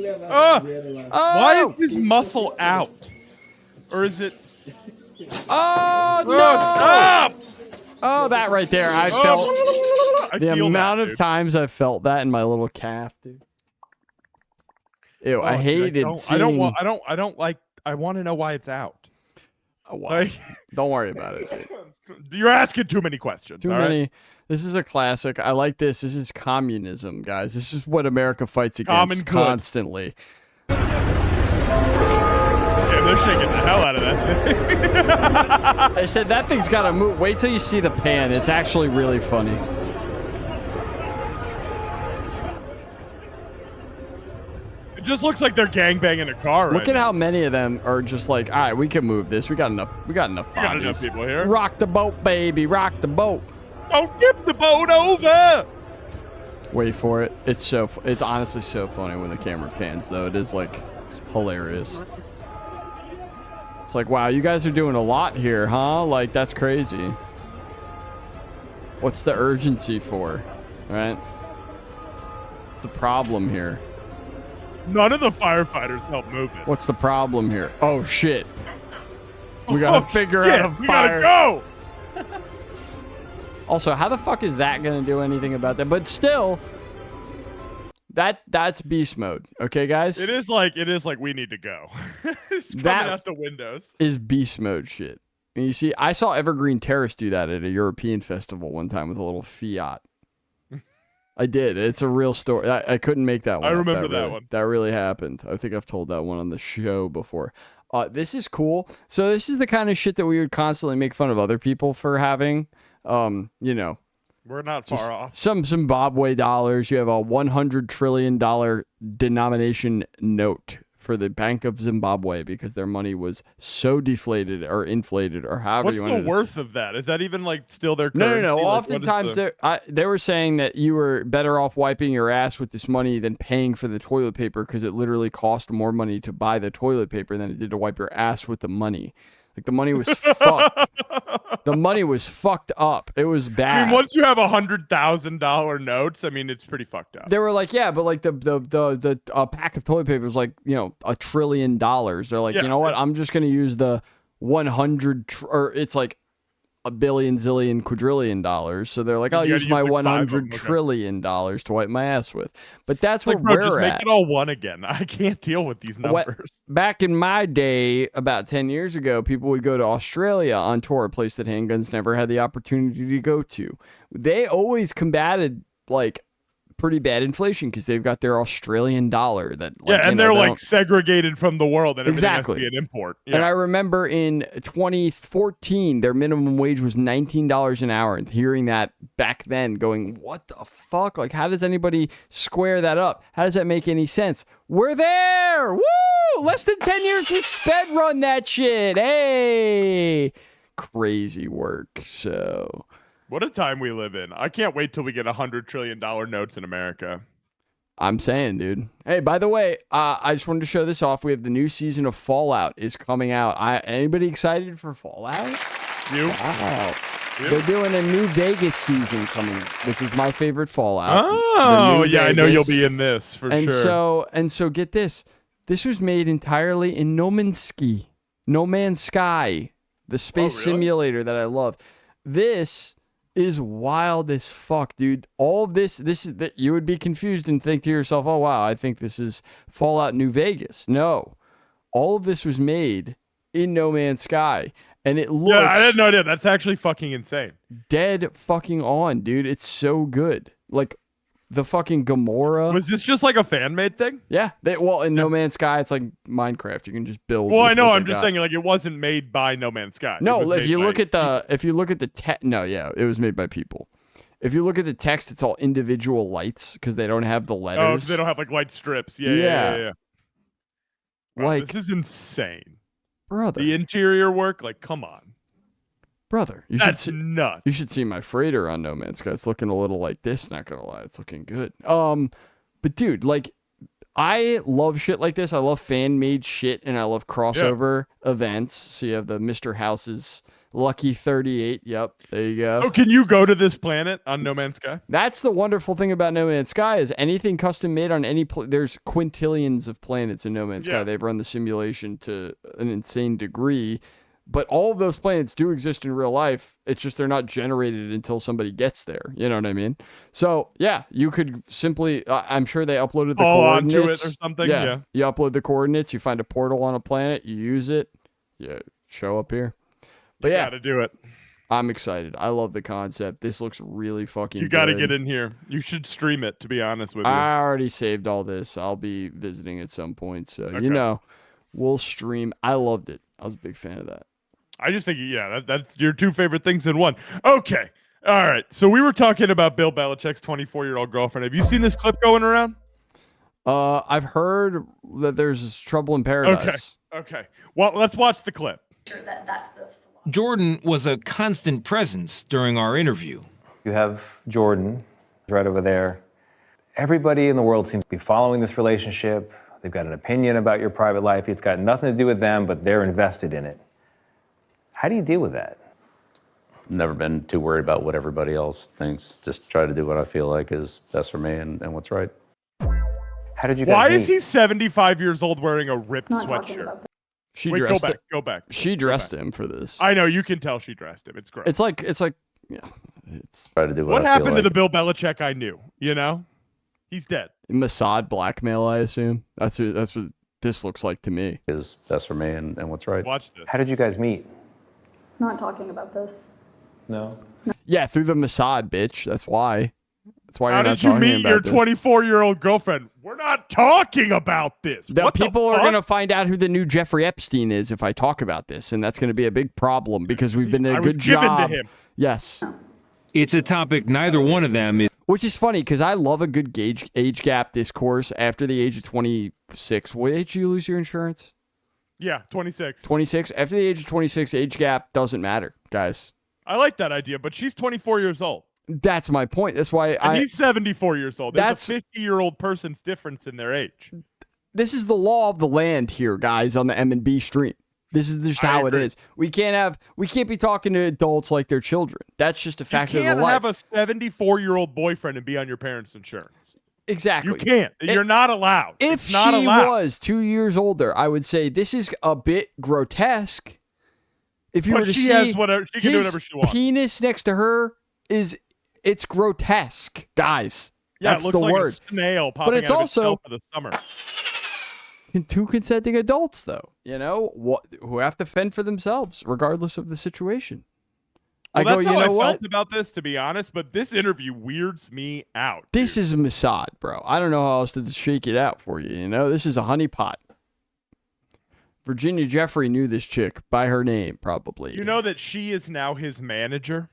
Speaker 2: Why is this muscle out? Or is it...
Speaker 1: Oh, no!
Speaker 2: Stop!
Speaker 1: Oh, that right there. I felt... The amount of times I felt that in my little calf, dude. Ew, I hated seeing.
Speaker 2: I don't like. I want to know why it's out.
Speaker 1: Oh, wow. Don't worry about it, dude.
Speaker 2: You're asking too many questions.
Speaker 1: Too many. This is a classic. I like this. This is communism, guys. This is what America fights against constantly.
Speaker 2: Yeah, they're shaking the hell out of that thing.
Speaker 1: I said that thing's got to move. Wait till you see the pan. It's actually really funny.
Speaker 2: It just looks like they're gangbanging a car.
Speaker 1: Look at how many of them are just like, all right, we can move this. We got enough bodies.
Speaker 2: We got enough people here.
Speaker 1: Rock the boat, baby. Rock the boat.
Speaker 2: Don't tip the boat over.
Speaker 1: Wait for it. It's honestly so funny when the camera pans, though. It is like hilarious. It's like, wow, you guys are doing a lot here, huh? Like, that's crazy. What's the urgency for, right? What's the problem here?
Speaker 2: None of the firefighters help move it.
Speaker 1: What's the problem here? Oh, shit. We gotta figure out a fire.
Speaker 2: We gotta go!
Speaker 1: Also, how the fuck is that gonna do anything about that? But still, that's beast mode. Okay, guys?
Speaker 2: It is like we need to go. It's coming out the windows.
Speaker 1: Is beast mode shit. And you see, I saw Evergreen Terrace do that at a European festival one time with a little Fiat. I did. It's a real story. I couldn't make that one.
Speaker 2: I remember that one.
Speaker 1: That really happened. I think I've told that one on the show before. This is cool. So this is the kind of shit that we would constantly make fun of other people for having. You know,
Speaker 2: we're not far off.
Speaker 1: Some Zimbabwe dollars. You have a $100 trillion denomination note for the Bank of Zimbabwe because their money was so deflated or inflated or however
Speaker 2: What's
Speaker 1: you want to.
Speaker 2: What's the worth of that? Is that even like still their currency?
Speaker 1: No.
Speaker 2: Like,
Speaker 1: oftentimes they were saying that you were better off wiping your ass with this money than paying for the toilet paper because it literally cost more money to buy the toilet paper than it did to wipe your ass with the money. Like the money was fucked. The money was fucked up. It was bad.
Speaker 2: I mean, once you have $100,000 notes, I mean, it's pretty fucked up.
Speaker 1: They were like, yeah, but like the pack of toilet paper is like, you know, $1 trillion. They're like, you know what? I'm just gonna use the 100 or it's like $1 billion, zillion, quadrillion dollars. So they're like, I'll use my like $100 trillion to wipe my ass with. But that's what we're
Speaker 2: just
Speaker 1: at.
Speaker 2: Make it all one again. I can't deal with these numbers.
Speaker 1: Back in my day, about 10 years ago, people would go to Australia on tour, a place that handguns never had the opportunity to go to. They always combated like pretty bad inflation because they've got their Australian dollar that
Speaker 2: they're like segregated from the world and everything has to be an import.
Speaker 1: And I remember in 2014 their minimum wage was $19 an hour, and hearing that back then going, what the fuck, like how does anybody square that up? How does that make any sense? We're there. Woo! Less than 10 years we sped run that shit. Hey, crazy work. So
Speaker 2: what a time we live in. I can't wait till we get $100 trillion notes in America.
Speaker 1: I'm saying, dude. Hey, by the way, I just wanted to show this off. We have the new season of Fallout is coming out. Anybody excited for Fallout?
Speaker 2: You?
Speaker 1: Wow. They're doing a New Vegas season coming, which is my favorite Fallout.
Speaker 2: Oh, yeah, I know you'll be in this for sure.
Speaker 1: And so get this. This was made entirely in No Man's Sky, the space simulator that I love. This is wild as fuck, dude. All of this is that you would be confused and think to yourself, oh wow, I think this is Fallout New Vegas. No, all of this was made in No Man's Sky, and it looks
Speaker 2: I had no idea. That's actually fucking insane.
Speaker 1: Dead fucking on, dude. It's so good. Like the fucking Gamora.
Speaker 2: Was this just like a fan made thing?
Speaker 1: Yeah. In No Man's Sky, it's like Minecraft. You can just build.
Speaker 2: Well, I know. I'm just saying, like, it wasn't made by No Man's Sky.
Speaker 1: No, if you look at the text, it was made by people. If you look at the text, it's all individual lights because they don't have the letters.
Speaker 2: Oh, they don't have like light strips. Yeah. Wow,
Speaker 1: like,
Speaker 2: this is insane,
Speaker 1: brother.
Speaker 2: The interior work, like, come on.
Speaker 1: Brother,
Speaker 2: That's nuts.
Speaker 1: You should see my freighter on No Man's Sky. It's looking a little like this, not gonna lie. It's looking good. But dude, like, I love shit like this. I love fan-made shit, and I love crossover events. So you have the Mr. House's Lucky 38. Yep, there you go.
Speaker 2: Oh, can you go to this planet on No Man's Sky?
Speaker 1: That's the wonderful thing about No Man's Sky is anything custom made on any there's quintillions of planets in No Man's Sky. They've run the simulation to an insane degree. But all of those planets do exist in real life. It's just they're not generated until somebody gets there. You know what I mean? So yeah, you could simply. I'm sure they uploaded the coordinates
Speaker 2: onto it or something. Yeah.
Speaker 1: You upload the coordinates. You find a portal on a planet. You use it. You show up here. But
Speaker 2: you
Speaker 1: yeah,
Speaker 2: gotta do it.
Speaker 1: I'm excited. I love the concept. This looks really fucking.
Speaker 2: You gotta
Speaker 1: good.
Speaker 2: get in here. You should stream it. To be honest with you,
Speaker 1: I already saved all this. I'll be visiting at some point. So
Speaker 2: Okay.
Speaker 1: you know, we'll stream. I loved it. I was a big fan of that.
Speaker 2: I just think, that's your two favorite things in one. Okay. All right. So we were talking about Bill Belichick's 24-year-old girlfriend. Have you seen this clip going around?
Speaker 1: I've heard that there's trouble in paradise.
Speaker 2: Okay. Well, let's watch the clip.
Speaker 16: Jordan was a constant presence during our interview.
Speaker 17: You have Jordan right over there. Everybody in the world seems to be following this relationship. They've got an opinion about your private life. It's got nothing to do with them, but they're invested in it. How do you deal with that?
Speaker 18: Never been too worried about what everybody else thinks. Just try to do what I feel like is best for me and what's right.
Speaker 17: How did you guys
Speaker 2: Why
Speaker 17: meet?
Speaker 2: is he 75 years old wearing a ripped sweatshirt?
Speaker 1: She
Speaker 2: Wait,
Speaker 1: dressed
Speaker 2: go back.
Speaker 1: She dressed him for this.
Speaker 2: I know, you can tell she dressed him. It's great.
Speaker 1: It's like yeah. It's
Speaker 18: try to do
Speaker 2: what
Speaker 18: I
Speaker 2: happened
Speaker 18: feel
Speaker 2: to
Speaker 18: like.
Speaker 2: the Bill Belichick I knew, you know? He's dead.
Speaker 1: Mossad blackmail, I assume. That's what this looks like to me.
Speaker 18: Is best for me and what's right.
Speaker 2: Watch this.
Speaker 17: How did you guys meet?
Speaker 11: Not talking about this.
Speaker 17: No.
Speaker 1: Yeah, through the Mossad, bitch. That's why. That's why
Speaker 2: How
Speaker 1: you're not
Speaker 2: did you
Speaker 1: talking
Speaker 2: meet
Speaker 1: about
Speaker 2: your
Speaker 1: this.
Speaker 2: 24-year-old girlfriend? We're not talking about this. What the
Speaker 1: People are
Speaker 2: fuck?
Speaker 1: going to find out who the new Jeffrey Epstein is if I talk about this, and that's going to be a big problem because we've been doing a good job.
Speaker 2: Given to him.
Speaker 1: Yes.
Speaker 16: It's a topic neither one of them is.
Speaker 1: Which is funny because I love a good age gap discourse after the age of 26. What age do you lose your insurance?
Speaker 2: Yeah, 26.
Speaker 1: 26. After the age of 26, age gap doesn't matter, guys.
Speaker 2: I like that idea, but she's 24 years old.
Speaker 1: That's my point. That's why
Speaker 2: And he's 74 years old. There's
Speaker 1: That's-
Speaker 2: a 50-year-old person's difference in their age.
Speaker 1: This is the law of the land here, guys, on the M&B stream. This is just how it is. We can't be talking to adults like they're children. That's just a fact of
Speaker 2: You
Speaker 1: the
Speaker 2: can't
Speaker 1: life.
Speaker 2: have a 74-year-old boyfriend and be on your parents' insurance.
Speaker 1: Exactly.
Speaker 2: You can't. You're not allowed.
Speaker 1: If
Speaker 2: It's not
Speaker 1: she
Speaker 2: allowed.
Speaker 1: was 2 years older, I would say this is a bit grotesque. If you
Speaker 2: But
Speaker 1: were to
Speaker 2: she
Speaker 1: see
Speaker 2: has whatever- she can do
Speaker 1: his
Speaker 2: whatever she wants.
Speaker 1: penis next to her it's grotesque, guys.
Speaker 2: Yeah,
Speaker 1: That's
Speaker 2: it looks
Speaker 1: the
Speaker 2: like
Speaker 1: word.
Speaker 2: a snail popping
Speaker 1: But it's
Speaker 2: out of its
Speaker 1: also
Speaker 2: shell for the summer.
Speaker 1: two consenting adults, though. You know who have to fend for themselves, regardless of the situation.
Speaker 2: Well,
Speaker 1: I go,
Speaker 2: that's
Speaker 1: you
Speaker 2: how
Speaker 1: know
Speaker 2: I
Speaker 1: what?
Speaker 2: felt about this, to be honest, but this interview weirds me out.
Speaker 1: This is a Mossad, bro. I don't know how else to shake it out for you. You know, this is a honeypot. Virginia Jeffrey knew this chick by her name, probably.
Speaker 2: You know that she is now his manager?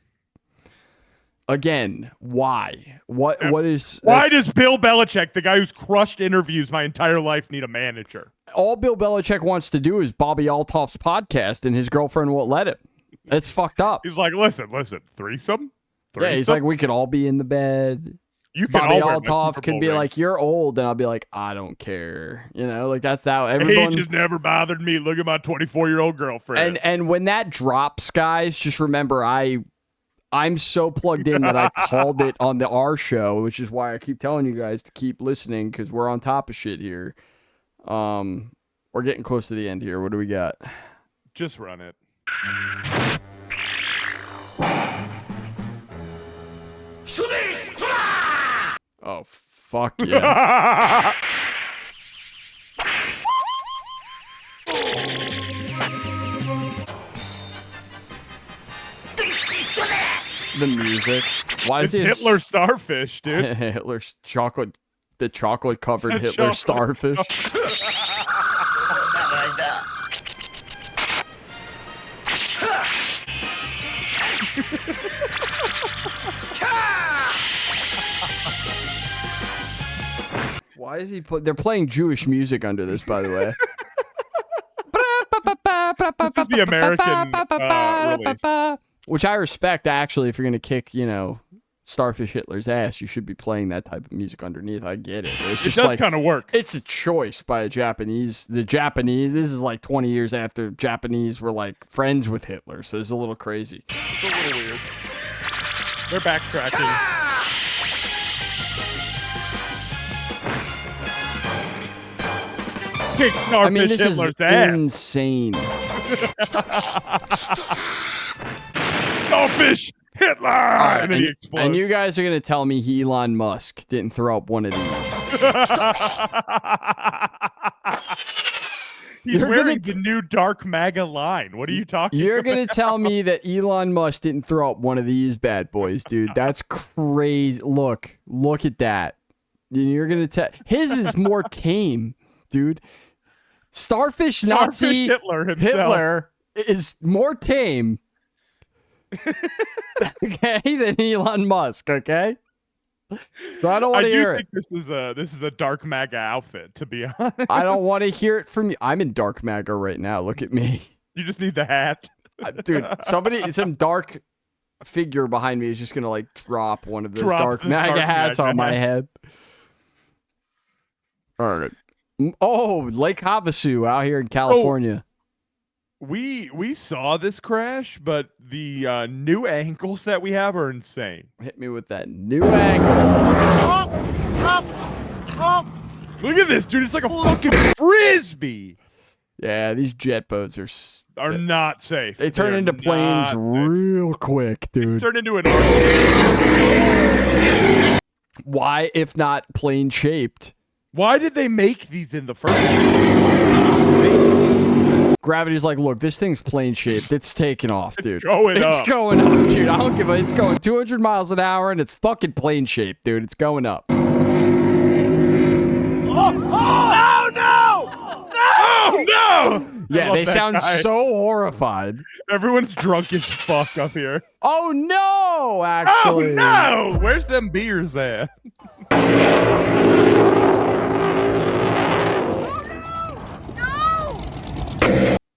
Speaker 1: Again, why? What is...
Speaker 2: Why does Bill Belichick, the guy who's crushed interviews my entire life, need a manager?
Speaker 1: All Bill Belichick wants to do is Bobby Altoff's podcast, and his girlfriend won't let him. It's fucked up.
Speaker 2: He's like, listen, threesome?
Speaker 1: Yeah, he's like, we could all be in the bed.
Speaker 2: You can
Speaker 1: Bobby
Speaker 2: all wear
Speaker 1: Altoff
Speaker 2: Super
Speaker 1: could
Speaker 2: Bowl
Speaker 1: be
Speaker 2: rings.
Speaker 1: like, you're old, and I'll be like, I don't care. You know, like that's how everyone...
Speaker 2: Age has never bothered me. Look at my 24-year-old girlfriend.
Speaker 1: And when that drops, guys, just remember I'm so plugged in that I called it on our show, which is why I keep telling you guys to keep listening because we're on top of shit here. We're getting close to the end here. What do we got?
Speaker 2: Just run it.
Speaker 1: Oh, fuck yeah. The music. Why does
Speaker 2: It's
Speaker 1: he
Speaker 2: Hitler starfish, dude.
Speaker 1: Hitler's chocolate, the chocolate covered
Speaker 2: The
Speaker 1: Hitler
Speaker 2: chocolate
Speaker 1: starfish. Why is he they're playing Jewish music under this, by the way.
Speaker 2: This is the American release.
Speaker 1: Which I respect, actually. If you're going to kick, Starfish Hitler's ass, you should be playing that type of music underneath. I get it. It's just
Speaker 2: does kind of work.
Speaker 1: It's a choice by a Japanese. The Japanese, this is like 20 years after Japanese were like friends with Hitler, so it's a little crazy.
Speaker 2: It's a little weird. They're backtracking. kick
Speaker 1: I mean,
Speaker 2: Starfish
Speaker 1: this is
Speaker 2: Hitler's ass.
Speaker 1: insane.
Speaker 2: Starfish Hitler!
Speaker 1: All right,
Speaker 2: And then he explodes.
Speaker 1: and you guys are gonna tell me Elon Musk didn't throw up one of these.
Speaker 2: He's wearing the new Dark MAGA line. What are you talking
Speaker 1: You're
Speaker 2: about?
Speaker 1: gonna tell me that Elon Musk didn't throw up one of these bad boys, dude. That's crazy. Look at that. You're gonna tell his is more tame, dude. Starfish Nazi Hitler is more tame. Okay, than Elon Musk. Okay, so I don't want to hear it.
Speaker 2: This is a Dark MAGA outfit, to be honest.
Speaker 1: I don't want to hear it from you. I'm in Dark MAGA right now. Look at me.
Speaker 2: You just need the hat,
Speaker 1: dude. Some dark figure behind me is just gonna like drop one of those Dark MAGA hats on my head. All right. Oh, Lake Havasu out here in California.
Speaker 2: We saw this crash, but the new angles that we have are insane.
Speaker 1: Hit me with that new angle.
Speaker 2: Look at this, dude. It's like a fucking frisbee.
Speaker 1: Yeah, these jet boats
Speaker 2: are not safe.
Speaker 1: They turn into planes real quick, dude.
Speaker 2: They turn into an RC.
Speaker 1: Why, if not plane shaped?
Speaker 2: Why did they make these in the first place?
Speaker 1: Gravity's like, look, this thing's plane shaped. It's taking off, dude.
Speaker 2: It's going up,
Speaker 1: dude. I don't give a. It's going 200 miles an hour and it's fucking plane shaped, dude. It's going up.
Speaker 15: Oh no!
Speaker 2: Oh no!
Speaker 1: Yeah, they sound so horrified.
Speaker 2: Everyone's drunk as fuck up here.
Speaker 1: Oh no! Actually,
Speaker 2: oh no! Where's them beers at?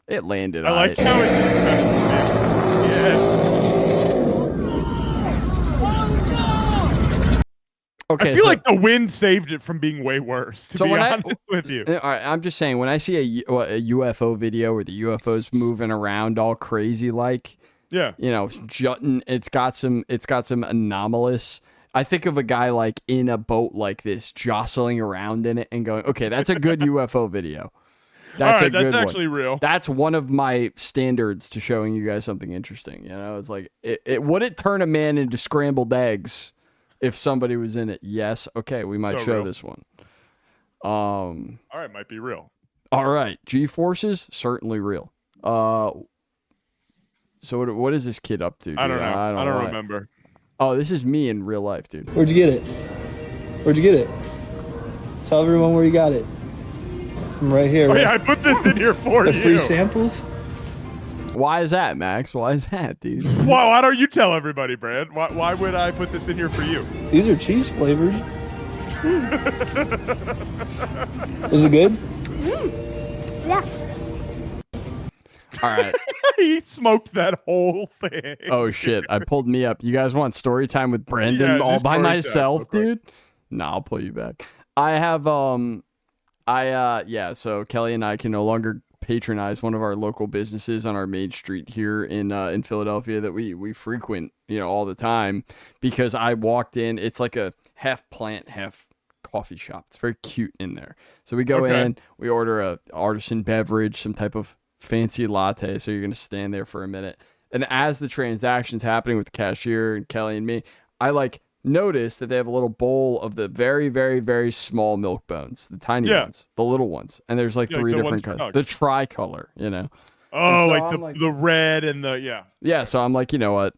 Speaker 1: It landed.
Speaker 2: I like how it just
Speaker 1: Okay,
Speaker 2: I feel like the wind saved it from being way worse, to be honest with you.
Speaker 1: All right, I'm just saying, when I see a UFO video where the UFO's moving around all crazy like,
Speaker 2: yeah,
Speaker 1: you know, jutting, it's got some anomalous. I think of a guy like in a boat like this, jostling around in it and going, okay, that's a good UFO video. That's
Speaker 2: that's actually real.
Speaker 1: That's one of my standards to showing you guys something interesting. You know, it's like, it would it turn a man into scrambled eggs if somebody was in it? Yes. Okay, we might show this one.
Speaker 2: All right, might be real.
Speaker 1: All right, G-forces certainly real. So what is this kid up to?
Speaker 2: I don't know. I don't remember.
Speaker 1: Oh, this is me in real life, dude.
Speaker 19: Where'd you get it? Where'd you get it? Tell everyone where you got it. I'm right here.
Speaker 2: Oh,
Speaker 19: right?
Speaker 2: yeah, I put this in here for you.
Speaker 19: Free samples?
Speaker 1: Why is that, Max? Why is that, dude?
Speaker 2: Why don't you tell everybody, Brad? Why would I put this in here for you?
Speaker 19: These are cheese flavored. Is it good?
Speaker 15: Yeah.
Speaker 1: All right.
Speaker 2: He smoked that whole thing.
Speaker 1: Oh shit! I pulled me up. You guys want story time with Brendan
Speaker 2: Yeah,
Speaker 1: all by
Speaker 2: story time,
Speaker 1: myself,
Speaker 2: okay.
Speaker 1: dude? Nah, I'll pull you back. I have so Kelly and I can no longer patronize one of our local businesses on our main street here in Philadelphia that we frequent, you know, all the time, because I walked in. It's like a half plant, half coffee shop. It's very cute in there. So we go in, we order a artisan beverage, some type of fancy latte. So you're gonna stand there for a minute, and as the transaction's happening with the cashier and Kelly and me, I notice that they have a little bowl of the very, very, very small milk bones, the tiny ones, the little ones, and there's three different colors. The tricolor, you know.
Speaker 2: Oh, so the red and the
Speaker 1: Yeah, so I'm like, you know what?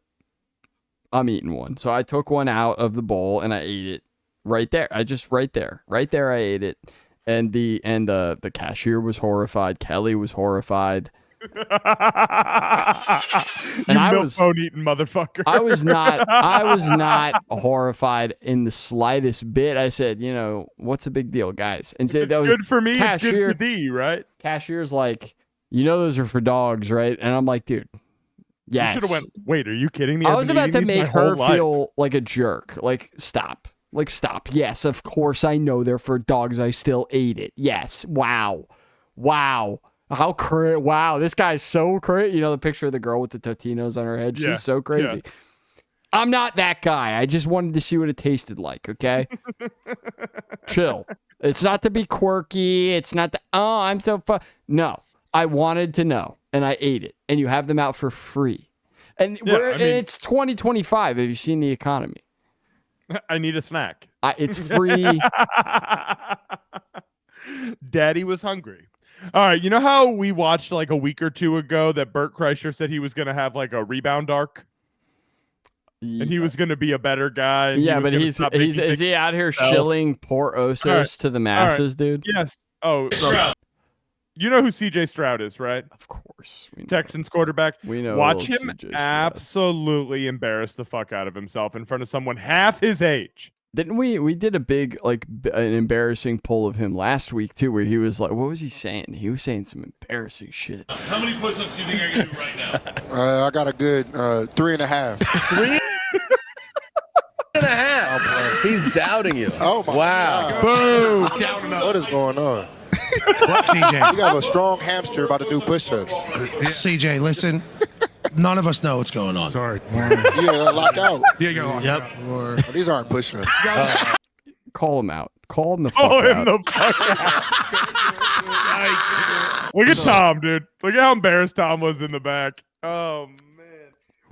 Speaker 1: I'm eating one. So I took one out of the bowl and I ate it right there. I ate it, and the cashier was horrified. Kelly was horrified.
Speaker 2: And I was eating motherfucker.
Speaker 1: I was not horrified in the slightest bit. I said, you know, what's the big deal, guys? And
Speaker 2: it's good for me. It's good for thee, right?
Speaker 1: Cashier's like, you know, those are for dogs, right? And I'm like, dude, yes.
Speaker 2: You should have went. Wait, are you kidding me?
Speaker 1: I was about to make her feel like a jerk. Like, stop. Yes, of course I know they're for dogs. I still ate it. Yes. Wow. Wow, this guy's so crazy. You know the picture of the girl with the Totinos on her head? She's so crazy. Yeah. I'm not that guy. I just wanted to see what it tasted like, okay? Chill. It's not to be quirky. It's not oh, I'm so fun. No, I wanted to know, and I ate it. And you have them out for free. And it's 2025. Have you seen the economy?
Speaker 2: I need a snack.
Speaker 1: It's free.
Speaker 2: Daddy was hungry. All right, you know how we watched like a week or two ago that Bert Kreischer said he was going to have like a rebound arc? And he was going to be a better guy.
Speaker 1: Yeah, but is he out here shilling poor Osos to the masses, dude?
Speaker 2: Yes. Oh, you know who CJ Stroud is, right?
Speaker 1: Of course.
Speaker 2: Texans quarterback.
Speaker 1: We know.
Speaker 2: Watch him absolutely embarrass the fuck out of himself in front of someone half his age.
Speaker 1: Didn't we did a big, like, an embarrassing poll of him last week, too, where he was like, what was he saying? He was saying some embarrassing shit.
Speaker 20: How many push-ups do you think I can do right now?
Speaker 8: I got a good 3.5.
Speaker 20: 3.5?
Speaker 21: He's doubting you.
Speaker 8: Oh, my
Speaker 21: wow.
Speaker 8: God. Boom. What is going on?
Speaker 22: TJ.
Speaker 8: You got a strong hamster about to do push-ups.
Speaker 22: CJ, listen. None of us know what's going on.
Speaker 21: Sorry.
Speaker 8: Yeah, lock out.
Speaker 21: Yep.
Speaker 8: These aren't push-ups.
Speaker 1: Call him out. Call him the fuck out.
Speaker 2: Look at Tom, dude. Look at how embarrassed Tom was in the back. Oh, man.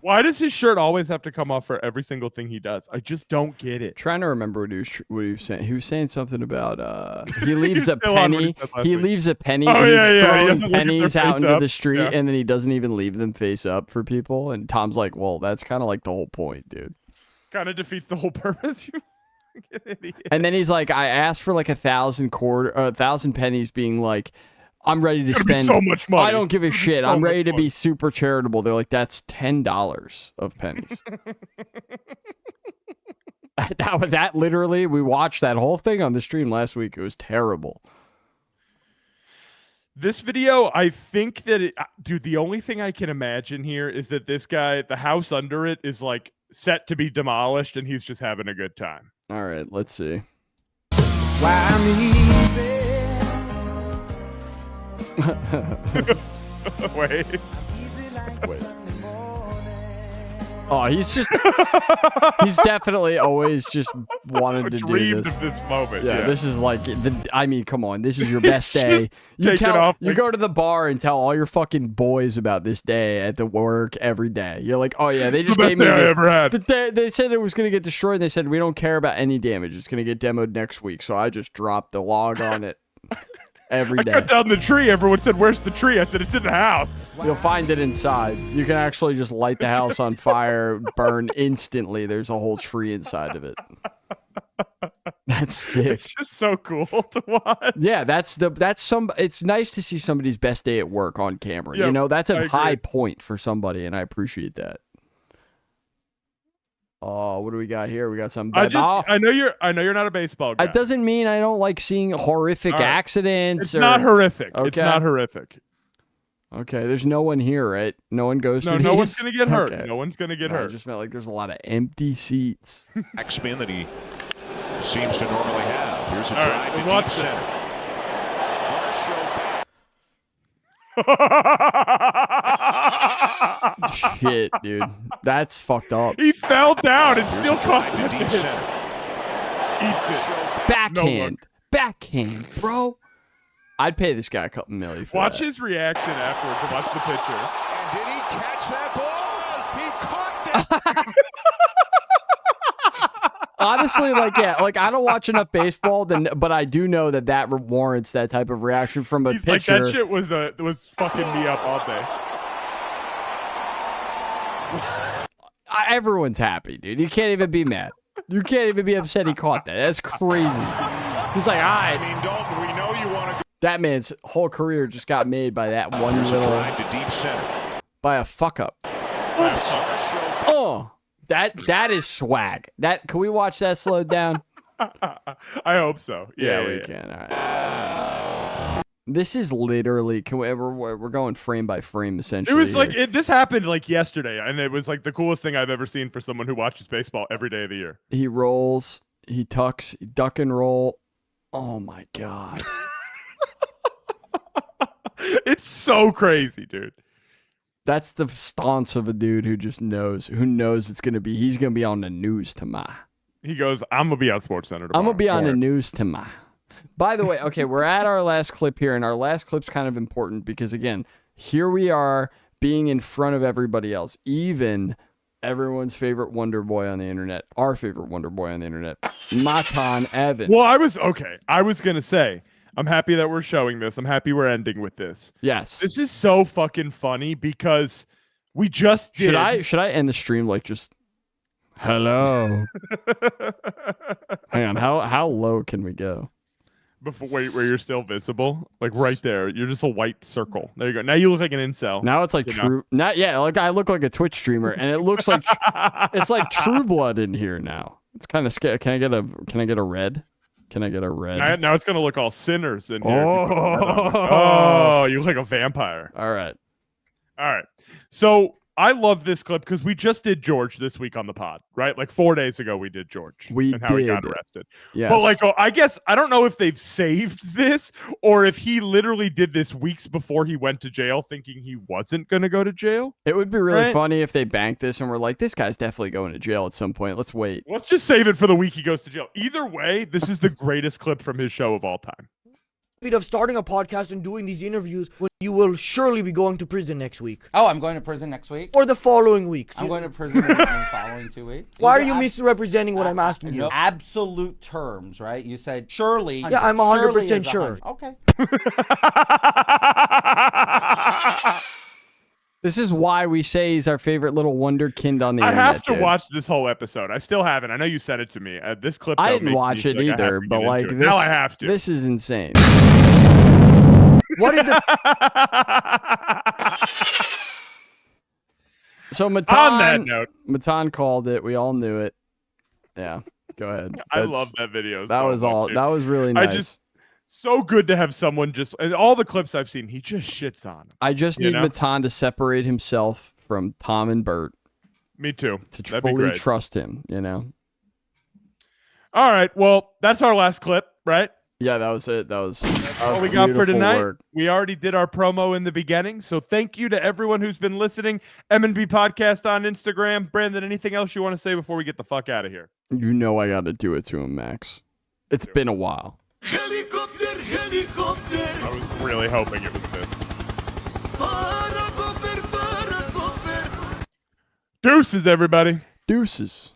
Speaker 2: Why does his shirt always have to come off for every single thing he does? I just don't get it.
Speaker 1: Trying to remember what he was saying. He was saying something about he leaves a penny. He leaves a penny.
Speaker 2: Oh,
Speaker 1: and he's throwing
Speaker 2: he
Speaker 1: pennies out into the street,
Speaker 2: yeah.
Speaker 1: and then he doesn't even leave them face up for people. And Tom's like, "Well, that's kind of like the whole point, dude."
Speaker 2: Kind of defeats the whole purpose.
Speaker 1: And then he's like, "I asked for like 1,000 pennies, being like." I'm ready to spend
Speaker 2: so much money.
Speaker 1: I don't give a shit. I'm ready to be super charitable. They're like, that's $10 of pennies. that literally, we watched that whole thing on the stream last week. It was terrible.
Speaker 2: This video, I think that dude, the only thing I can imagine here is that this guy, the house under it is like set to be demolished and he's just having a good time.
Speaker 1: All right, let's see.
Speaker 2: Wait.
Speaker 1: Oh, he's definitely always just wanted to do this.
Speaker 2: Of this moment.
Speaker 1: Yeah, this is like I mean, come on, this is your best day. You go to the bar and tell all your fucking boys about this day at the work every day. You're like, oh yeah, they just gave me
Speaker 2: I ever had.
Speaker 1: They said it was gonna get destroyed. They said we don't care about any damage. It's gonna get demoed next week. So I just dropped the log on it. Every day.
Speaker 2: I cut down the tree. Everyone said, "Where's the tree?" I said, "It's in the house."
Speaker 1: You'll find it inside. You can actually just light the house on fire, burn instantly. There's a whole tree inside of it. That's sick.
Speaker 2: It's just so cool to watch.
Speaker 1: Yeah, it's nice to see somebody's best day at work on camera.
Speaker 2: Yep,
Speaker 1: you know, that's a high point for somebody, and I appreciate that. Oh, what do we got here? We got some.
Speaker 2: I know you're not a baseball guy.
Speaker 1: It doesn't mean I don't like seeing horrific accidents.
Speaker 2: It's not horrific.
Speaker 1: Okay.
Speaker 2: It's not horrific.
Speaker 1: Okay, there's no one here, right? No one goes to these?
Speaker 2: No one's gonna get hurt.
Speaker 1: Okay.
Speaker 2: No one's gonna get hurt.
Speaker 1: I just meant like there's a lot of empty seats.
Speaker 20: Backspin that he seems to normally have. Here's a drive to deep center.
Speaker 1: Shit, dude. That's fucked up.
Speaker 2: He fell down and still caught it. Eats it.
Speaker 1: Backhand. Backhand, bro. I'd pay this guy a couple million for
Speaker 2: Watch
Speaker 1: that.
Speaker 2: his reaction afterwards and watch the picture.
Speaker 20: And did he catch that ball? He caught that.
Speaker 1: Honestly, like, yeah, like I don't watch enough baseball, but I do know that warrants that type of reaction from a pitcher.
Speaker 2: Like, that shit was fucking me up all day.
Speaker 1: Everyone's happy, dude. You can't even be mad. You can't even be upset he caught that. That's crazy. He's like, all right.
Speaker 20: I mean, Dalton, we know you want to.
Speaker 1: That man's whole career just got made by that one little
Speaker 20: drive to deep center.
Speaker 1: By a fuck up. Oops. Oh. That is swag. Can we watch that slowed down?
Speaker 2: I hope so. Yeah,
Speaker 1: we can. All right. This is literally. We're going frame by frame essentially.
Speaker 2: It was like this happened like yesterday, and it was like the coolest thing I've ever seen for someone who watches baseball every day of the year.
Speaker 1: He rolls, he tucks, duck and roll. Oh my god.
Speaker 2: It's so crazy, dude.
Speaker 1: That's the stance of a dude who just knows. He's gonna be on the news tomorrow.
Speaker 2: He goes, I'm gonna be on SportsCenter tomorrow.
Speaker 1: I'm gonna be on the news tomorrow. By the way, okay, we're at our last clip here, and our last clip's kind of important because, again, here we are being in front of everybody else, even everyone's favorite Wonder Boy on the internet, our favorite Wonder Boy on the internet, Matan Evans.
Speaker 2: Well, I was going to say, I'm happy that we're showing this. I'm happy we're ending with this.
Speaker 1: Yes.
Speaker 2: This is so fucking funny because we just did.
Speaker 1: Should I end the stream like just hello? Hang on. How low can we go?
Speaker 2: Wait, where you're still visible, like right there. You're just a white circle. There you go. Now you look like an incel.
Speaker 1: Now it's like true. Not like I look like a Twitch streamer, and it looks like it's like True Blood in here now. It's kind of scary. Can I get a red? Can I get a red?
Speaker 2: Now it's gonna look all sinners in here. Oh, you look like a vampire.
Speaker 1: All right.
Speaker 2: So I love this clip because we just did George this week on the pod, right? Like 4 days ago, we did George and how he got arrested.
Speaker 1: Yes.
Speaker 2: But like, I guess I don't know if they've saved this or if he literally did this weeks before he went to jail, thinking he wasn't going to go to jail.
Speaker 1: It would be really funny if they banked this and were like, "This guy's definitely going to jail at some point. Let's wait.
Speaker 2: Let's just save it for the week he goes to jail." Either way, this is the greatest clip from his show of all time.
Speaker 3: Of starting a podcast and doing these interviews when you will surely be going to prison next week.
Speaker 21: Oh, I'm going to prison next week?
Speaker 3: Or the following weeks.
Speaker 21: I'm going to prison in the following 2 weeks.
Speaker 3: Why are you misrepresenting what I'm asking you?
Speaker 21: Absolute terms, right? You said surely.
Speaker 3: Yeah, I'm 100% sure.
Speaker 21: Okay.
Speaker 1: This is why we say he's our favorite little wonderkind on the internet.
Speaker 2: I have to
Speaker 1: dude.
Speaker 2: watch this whole episode. I still haven't. I know you sent it to me. This clip.
Speaker 1: I didn't watch it either, but like this,
Speaker 2: now I have to.
Speaker 1: This is insane.
Speaker 3: What is the?
Speaker 1: So Matan,
Speaker 2: on that note,
Speaker 1: Matan called it. We all knew it. Yeah, go ahead.
Speaker 2: I love that video.
Speaker 1: That was all. That was really nice.
Speaker 2: So good to have someone just, and all the clips I've seen, he just shits on him.
Speaker 1: I just need Matan to separate himself from Tom and Bert.
Speaker 2: Me too.
Speaker 1: To fully trust him, you know?
Speaker 2: All right. Well, that's our last clip, right?
Speaker 1: Yeah, that was it. That was
Speaker 2: all we got for tonight.
Speaker 1: Work.
Speaker 2: We already did our promo in the beginning. So thank you to everyone who's been listening. M&B Podcast on Instagram. Brandon, anything else you want to say before we get the fuck out of here?
Speaker 1: You know I got to do it to him, Max. It's been a while.
Speaker 15: Helicopter.
Speaker 2: I was really hoping it was this. Deuces, everybody.
Speaker 1: Deuces.